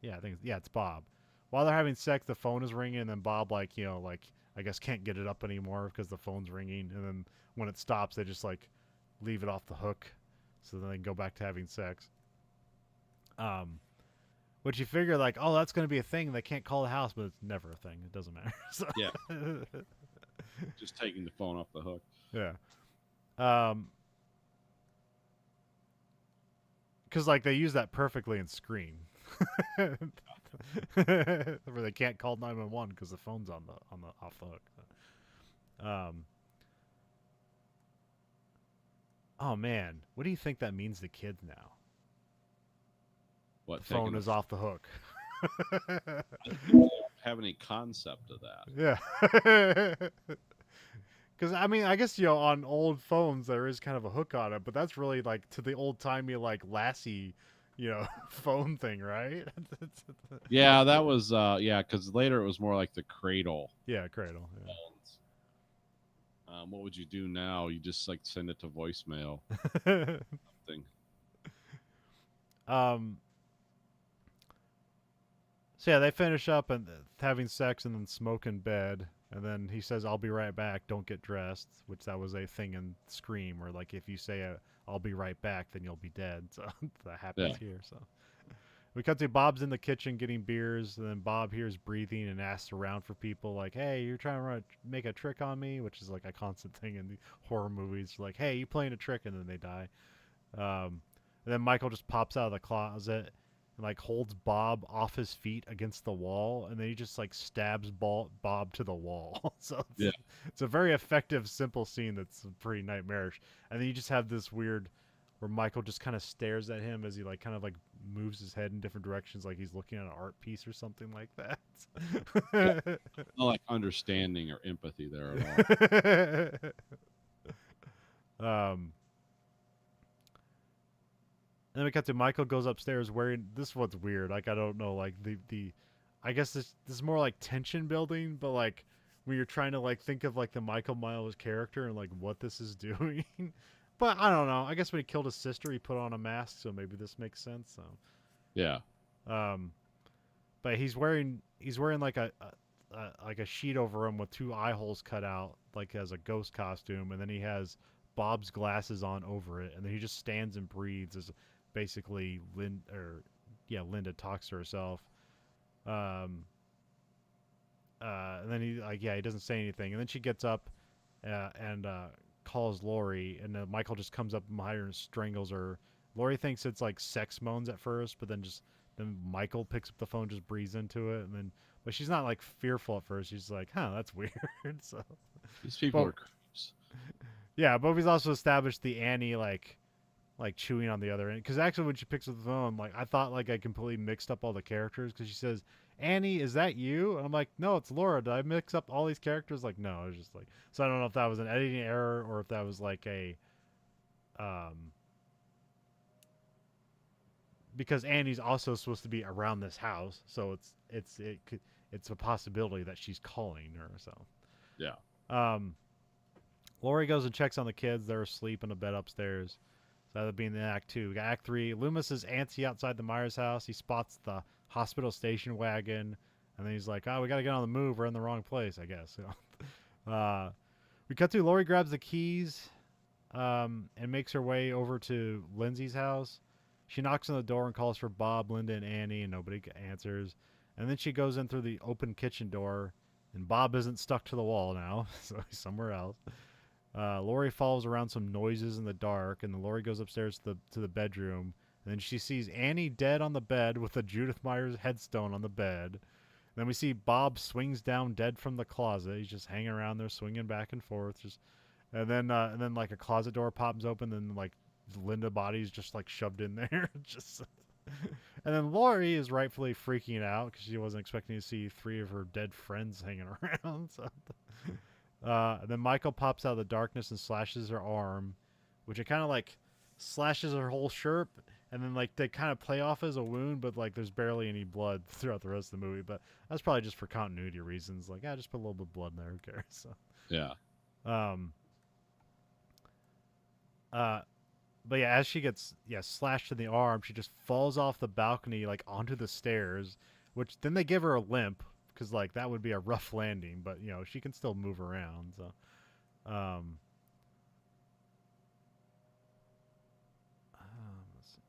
yeah, I think it's Bob. While they're having sex, the phone is ringing, and then Bob like I guess can't get it up anymore because the phone's ringing, and then when it stops, they just like leave it off the hook, so then they can go back to having sex. Which you figure like, oh, that's gonna be a thing. They can't call the house, but it's never a thing. It doesn't matter. So. Yeah. Just taking the phone off the hook. Yeah. Because like they use that perfectly in Scream, where they can't call 911 because the phone's on the off the hook. Oh man, what do you think that means to kids now? What, the phone is off the hook. I don't have any concept of that. Yeah. Because I mean, I guess on old phones there is kind of a hook on it, but that's really like to the old timey like Lassie, phone thing, right? Yeah, that was because later it was more like the cradle. Yeah, cradle. Yeah. Phones. What would you do now? You just like send it to voicemail. Something. So yeah, they finish up and having sex and then smoke in bed. And then he says, "I'll be right back. Don't get dressed," which that was a thing in Scream, where like if you say "I'll be right back," then you'll be dead. So that happens here. So we cut to Bob's in the kitchen getting beers, and then Bob hears breathing and asks around for people like, "Hey, you're trying to make a trick on me," which is like a constant thing in the horror movies. Like, "Hey, you playing a trick," and then they die. And then Michael just pops out of the closet and like holds Bob off his feet against the wall, and then he just like stabs Bob to the wall. So it's a very effective, simple scene that's pretty nightmarish. And then you just have this weird where Michael just kind of stares at him as he like kind of like moves his head in different directions, like he's looking at an art piece or something like that. No like understanding or empathy there at all. And then we cut to Michael goes upstairs wearing this. What's weird? Like I don't know. Like the I guess this is more like tension building, but like when you're trying to like think of like the Michael Myers character and like what this is doing. But I don't know. I guess when he killed his sister, he put on a mask, so maybe this makes sense. So Yeah. But he's wearing like a sheet over him with two eye holes cut out, like as a ghost costume, and then he has Bob's glasses on over it, and then he just stands and breathes as basically Linda talks to herself. And then he doesn't say anything, and then she gets up and calls Lori, and Michael just comes up behind her and strangles her. Lori thinks it's like sex moans at first, but then Michael picks up the phone, just breathes into it, and then but she's not like fearful at first. She's like, "Huh, that's weird." So these people are creeps. Yeah, but we've also established the Annie like chewing on the other end, because actually when she picks up the phone, like I thought like I completely mixed up all the characters, because she says, "Annie, is that you?" And I'm like, "No, it's Laura. Did I mix up all these characters?" Like, no, it was just like, so I don't know if that was an editing error or if that was like a because Annie's also supposed to be around this house, so it's a possibility that she's calling her. So yeah. Lori goes and checks on the kids. They're asleep in a bed upstairs. So that'll be in the Act 2. We got Act 3. Loomis is antsy outside the Myers house. He spots the hospital station wagon, and then he's like, "Oh, we got to get on the move. We're in the wrong place, I guess." We cut to Lori grabs the keys and makes her way over to Lindsay's house. She knocks on the door and calls for Bob, Linda, and Annie, and nobody answers. And then she goes in through the open kitchen door, and Bob isn't stuck to the wall now, so he's somewhere else. Lori follows around some noises in the dark, and then Lori goes upstairs to the bedroom, and then she sees Annie dead on the bed with a Judith Myers headstone on the bed. And then we see Bob swings down dead from the closet. He's just hanging around there, swinging back and forth. And then like a closet door pops open, and like Linda body's just like shoved in there. And then Lori is rightfully freaking out because she wasn't expecting to see three of her dead friends hanging around. So. And then Michael pops out of the darkness and slashes her arm, which it kind of like slashes her whole shirt, and then like they kind of play off as a wound, but like there's barely any blood throughout the rest of the movie. But that's probably just for continuity reasons. Like, just put a little bit of blood in there. Who cares? So, yeah. but yeah, as she gets slashed in the arm, she just falls off the balcony like onto the stairs, which then they give her a limp because like that would be a rough landing, but you know she can still move around. So, um, let's see.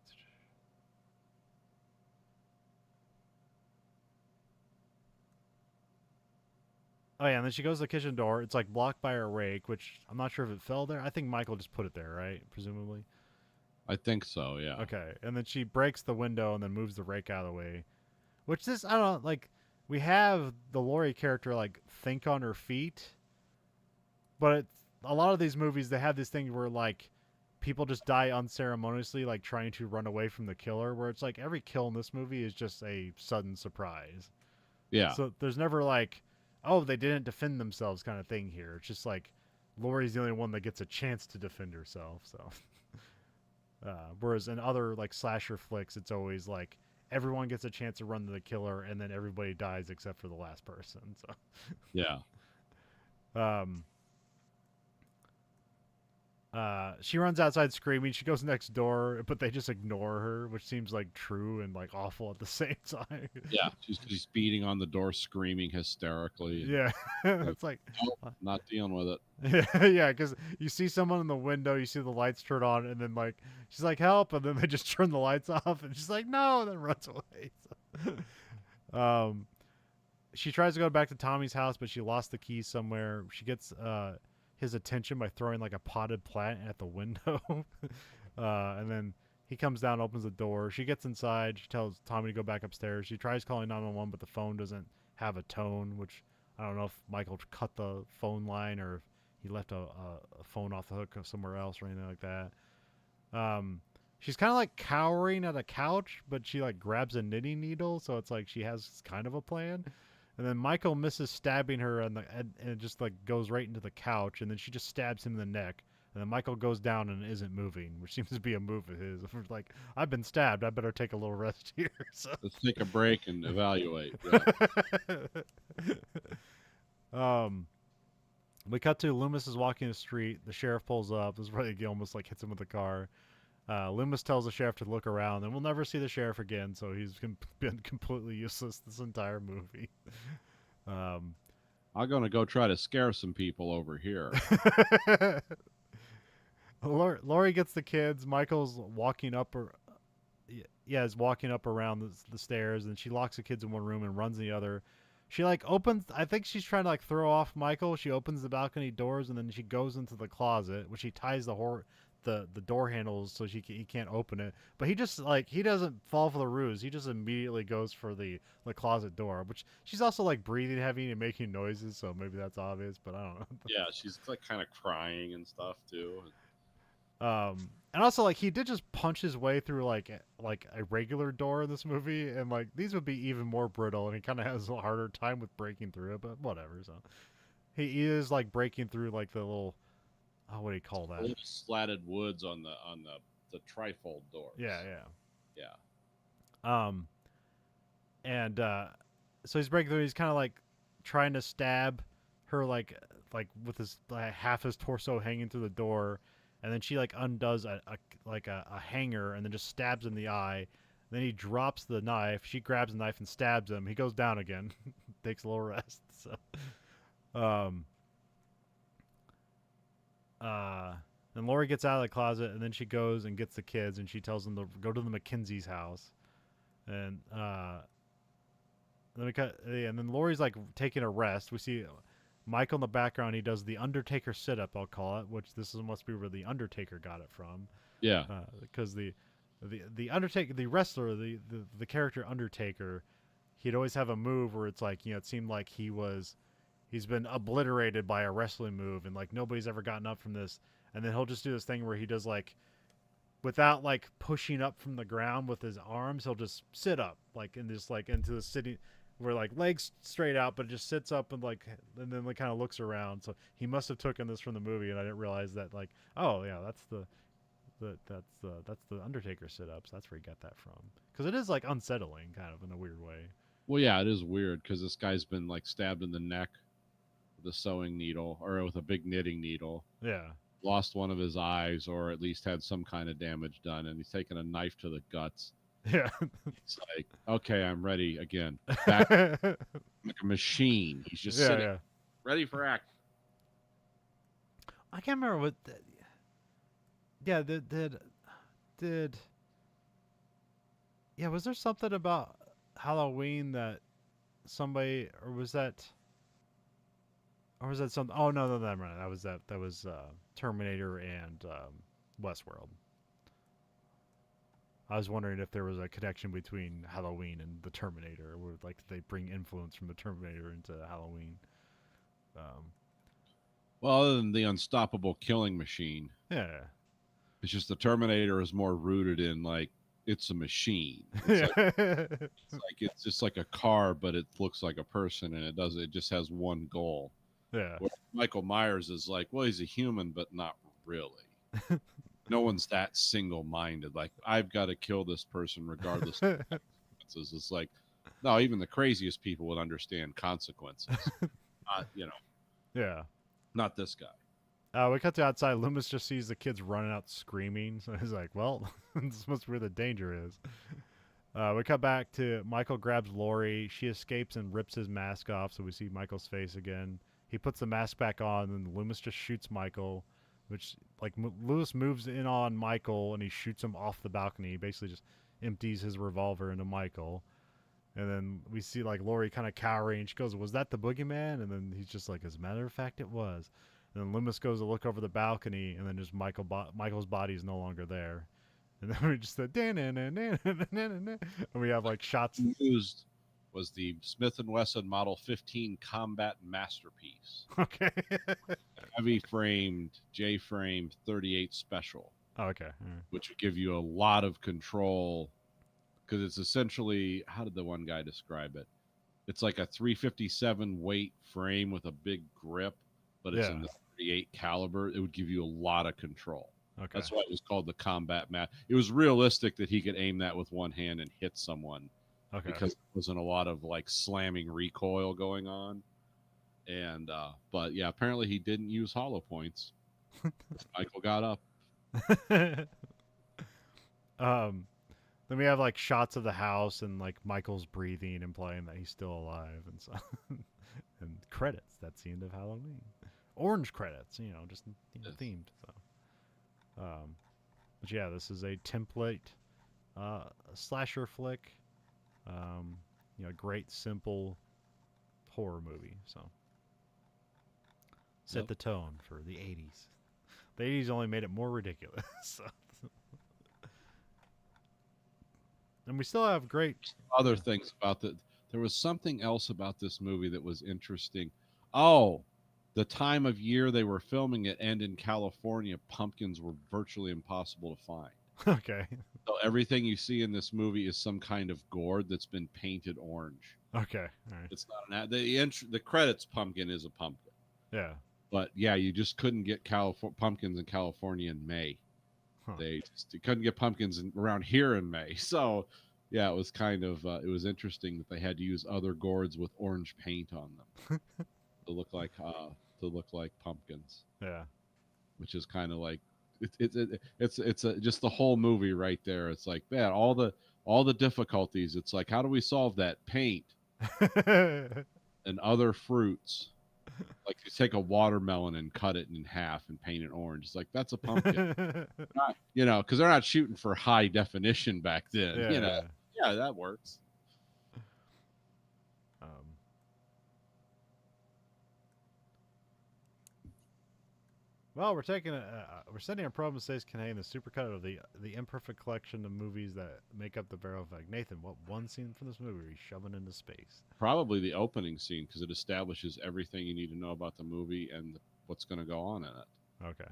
Oh yeah, and then she goes to the kitchen door. It's like blocked by a rake, which I'm not sure if it fell there. I think Michael just put it there, right? Presumably. I think so. Yeah. Okay, and then she breaks the window and then moves the rake out of the way. Which this I don't know, like we have the Laurie character like think on her feet, but a lot of these movies they have this thing where like people just die unceremoniously, like trying to run away from the killer. Where it's like every kill in this movie is just a sudden surprise. Yeah. So there's never like, oh, they didn't defend themselves kind of thing here. It's just like Laurie's the only one that gets a chance to defend herself. So, whereas in other like slasher flicks, it's always like everyone gets a chance to run to the killer, and then everybody dies except for the last person. Yeah. So, she runs outside screaming. She goes next door, but they just ignore her, which seems like true and like awful at the same time. Yeah. She's beating on the door, screaming hysterically. Yeah, Like, it's like, nope, not dealing with it. yeah, because you see someone in the window, you see the lights turn on, and then like she's like help, and then they just turn the lights off, and she's like no, and then runs away. So, she tries to go back to Tommy's house, but she lost the keys somewhere. She gets his attention by throwing like a potted plant at the window, and then he comes down, opens the door. She gets inside. She tells Tommy to go back upstairs. She tries calling 911, but the phone doesn't have a tone, which I don't know if Michael cut the phone line or if he left a phone off the hook somewhere else or anything like that. She's kind of like cowering at a couch, but she like grabs a knitting needle, so it's like she has kind of a plan. And then Michael misses stabbing her, and it just like goes right into the couch, and then she just stabs him in the neck. And then Michael goes down and isn't moving, which seems to be a move of his. Like, I've been stabbed. I better take a little rest here. So, Let's take a break and evaluate. Yeah. we cut to Loomis is walking the street. The sheriff pulls up. This is where he almost like hits him with the car. Loomis tells the sheriff to look around, and we'll never see the sheriff again. So he's been completely useless this entire movie. I'm gonna go try to scare some people over here. Laurie gets the kids. Michael's walking up, or yeah, is walking up around the stairs, and she locks the kids in one room and runs in the other. She like opens. I think she's trying to like throw off Michael. She opens the balcony doors, and then she goes into the closet, which she ties the door handles so he can't open it. But he just like he doesn't fall for the ruse. He just immediately goes for the closet door, which she's also like breathing heavy and making noises, so maybe that's obvious. But I don't know. Yeah, she's like kind of crying and stuff too. And also like he did just punch his way through like a regular door in this movie, and like these would be even more brittle, and he kind of has a harder time with breaking through it. But whatever. So he is like breaking through like the little what do you call that? Little slatted woods on the trifold doors. Yeah, Yeah. And so he's breaking through. He's kind of like trying to stab her like with his half his torso hanging through the door, and then she like undoes a hanger and then just stabs him in the eye. Then he drops the knife. She grabs the knife and stabs him. He goes down again, takes a little rest. So, then Laurie gets out of the closet, and then she goes and gets the kids, and she tells them to go to the McKinsey's house, and then Laurie's like taking a rest. We see Michael in the background. He does the Undertaker sit up, I'll call it, which must be where the Undertaker got it from. Yeah. Because the Undertaker, the wrestler, the character Undertaker, he'd always have a move where it's like, it seemed like he's been obliterated by a wrestling move, and like nobody's ever gotten up from this. And then he'll just do this thing where he does like, without like pushing up from the ground with his arms, he'll just sit up like and just like into the sitting where like legs straight out, but it just sits up and then like kind of looks around. So he must have taken this from the movie, and I didn't realize that like, oh yeah, that's the Undertaker sit-ups. That's where he got that from, because it is like unsettling kind of in a weird way. Well, yeah, it is weird because this guy's been like stabbed in the neck with a sewing needle or with a big knitting needle. Yeah. lost one of his eyes or at least had some kind of damage done, and he's taking a knife to the guts. Yeah. It's like, okay, I'm ready again. Back like a machine. He's just Yeah, sitting yeah. ready for action. I can't remember what. Yeah, did yeah? Was there something about Halloween that somebody, or was that something? Oh no, no, no, no, that was Terminator and Westworld. I was wondering if there was a connection between Halloween and the Terminator, or like they bring influence from the Terminator into Halloween. Um, Well, other than the unstoppable killing machine, yeah, it's just the Terminator is more rooted in like it's a machine. yeah, It's just like a car, but it looks like a person, and it just has one goal. yeah, Where Michael Myers is like, well, he's a human, but not really. No one's that single-minded. Like, I've got to kill this person regardless of consequences. It's like, no, even the craziest people would understand consequences. yeah. Not this guy. We cut to outside. Loomis just sees the kids running out screaming, so he's like, "Well, this must be where the danger is." We cut back to Michael grabs Lori. She escapes and rips his mask off, so we see Michael's face again. He puts the mask back on, and Loomis just shoots Michael, which, like, Lewis moves in on Michael, and he shoots him off the balcony. He basically just empties his revolver into Michael. And then we see, like, Lori kind of cowering, and she goes, "Was that the boogeyman?" And then he's just like, "As a matter of fact, it was." And then Loomis goes to look over the balcony, and then just Michael's body is no longer there. And then we just said, and we have like shots. Used was the Smith & Wesson Model 15 Combat Masterpiece. Okay. Heavy framed J-frame 38 special. Oh, okay. Which would give you a lot of control because it's essentially, how did the one guy describe it? It's like a 357 weight frame with a big grip, but it's in the 38 caliber. It would give you a lot of control. Okay. That's why it was called the combat mat. It was realistic that he could aim that with one hand and hit someone. Okay. Because there wasn't a lot of like slamming recoil going on. And but yeah, apparently he didn't use hollow points. Michael got up. Then we have like shots of the house and like Michael's breathing, implying that he's still alive and so and credits. That's the end of Halloween. Orange credits, just themed. So, but yeah, this is a template slasher flick. Great simple horror movie. So set the tone for the 80s. The 80s only made it more ridiculous. So. And we still have great other things about that. There was something else about this movie that was interesting. Oh, the time of year they were filming it, and in California, pumpkins were virtually impossible to find. Okay. So everything you see in this movie is some kind of gourd that's been painted orange. Okay. All right. It's not the credits pumpkin is a pumpkin. Yeah. But yeah, you just couldn't get pumpkins in California in May. Huh. They couldn't get pumpkins around here in May. So yeah, it was kind of it was interesting that they had to use other gourds with orange paint on them to look like pumpkins. Yeah. Which is kind of like it's just the whole movie right there. It's like, man, all the difficulties. It's like, how do we solve that? Paint and other fruits. Like you take a watermelon and cut it in half and paint it orange. It's like, that's a pumpkin. Because they're not shooting for high definition back then. Yeah. Yeah, that works. Well, we're sending a probe states contain the supercut of the imperfect collection of movies that make up the Verhoeven Effect. Nathan, what one scene from this movie are you shoving into space? Probably the opening scene, because it establishes everything you need to know about the movie and what's going to go on in it. Okay.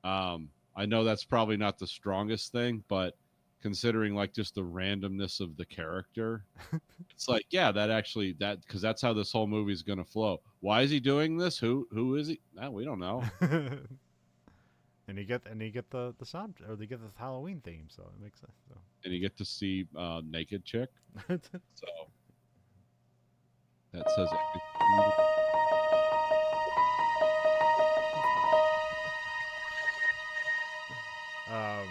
I know that's probably not the strongest thing, but considering like just the randomness of the character, it's like, yeah, because that's how this whole movie is going to flow. Why is he doing this? Who is he? No, we don't know. And you get the sound, or they get the Halloween theme, so it makes sense. So. And you get to see naked chick. So that says everything. Um,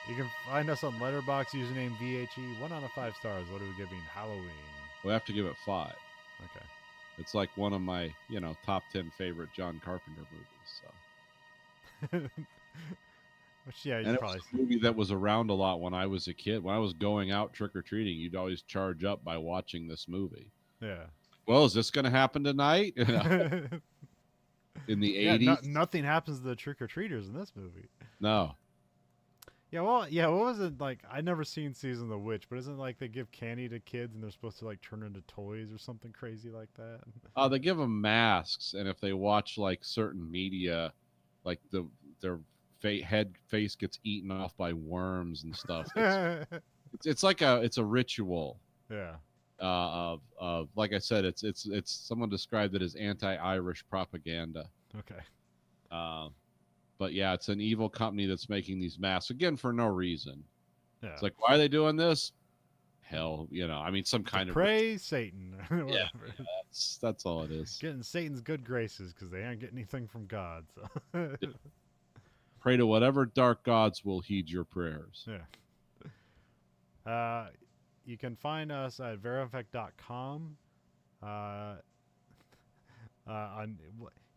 you can find us on Letterboxd, username VHE. 1 out of 5 stars. What are we giving Halloween? We have to give it 5. Okay. It's like one of my, top 10 favorite John Carpenter movies. So, Which, yeah, you and it probably was a movie that was around a lot when I was a kid. When I was going out trick or treating, you'd always charge up by watching this movie. yeah. Well, is this going to happen tonight? In the Yeah, 80s? nothing happens to the trick or treaters in this movie. No. Yeah, well, yeah, what was it like? I never seen Season of the Witch, but isn't it like they give candy to kids and they're supposed to like turn into toys or something crazy like that? They give them masks, and if they watch like certain media, like their face gets eaten off by worms and stuff. It's like it's a ritual. Yeah. Of like I said, it's someone described it as anti-Irish propaganda. Okay. But yeah, it's an evil company that's making these masks again for no reason. Yeah. It's like, why are they doing this? Hell, I mean, some kind of praise Satan. yeah, that's all it is. Getting Satan's good graces because they aren't getting anything from God. So. Yeah. Pray to whatever dark gods will heed your prayers. Yeah. You can find us at verhoeveneffect.com.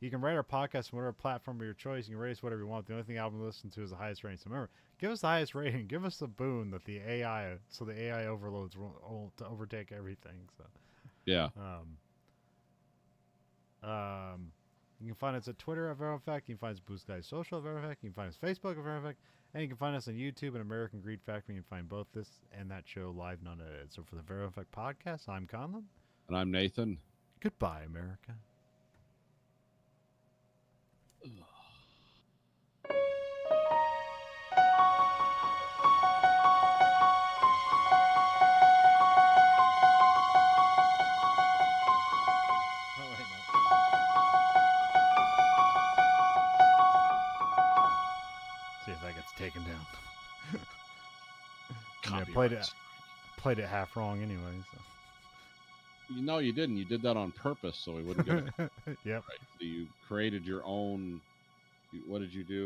You can rate our podcast on whatever platform of your choice. You can rate us whatever you want. The only thing I'll listen to is the highest rating. So remember, give us the highest rating. Give us the boon that the AI, so the AI overloads will to overtake everything. So Yeah. You can find us at Twitter at Verhoeven Effect. You can find us Blue Sky Social at Verhoeven Effect. You can find us Facebook at Verhoeven Effect. And you can find us on YouTube and American Greed Factory. You can find both this and that show live and unedited. So for the Verhoeven Effect podcast, I'm Conlon. And I'm Nathan. Goodbye, America. See if that gets taken down. I mean, I played it half wrong anyway. So. No, you didn't. You did that on purpose so we wouldn't get it. Yep. Right. So you created your own. What did you do?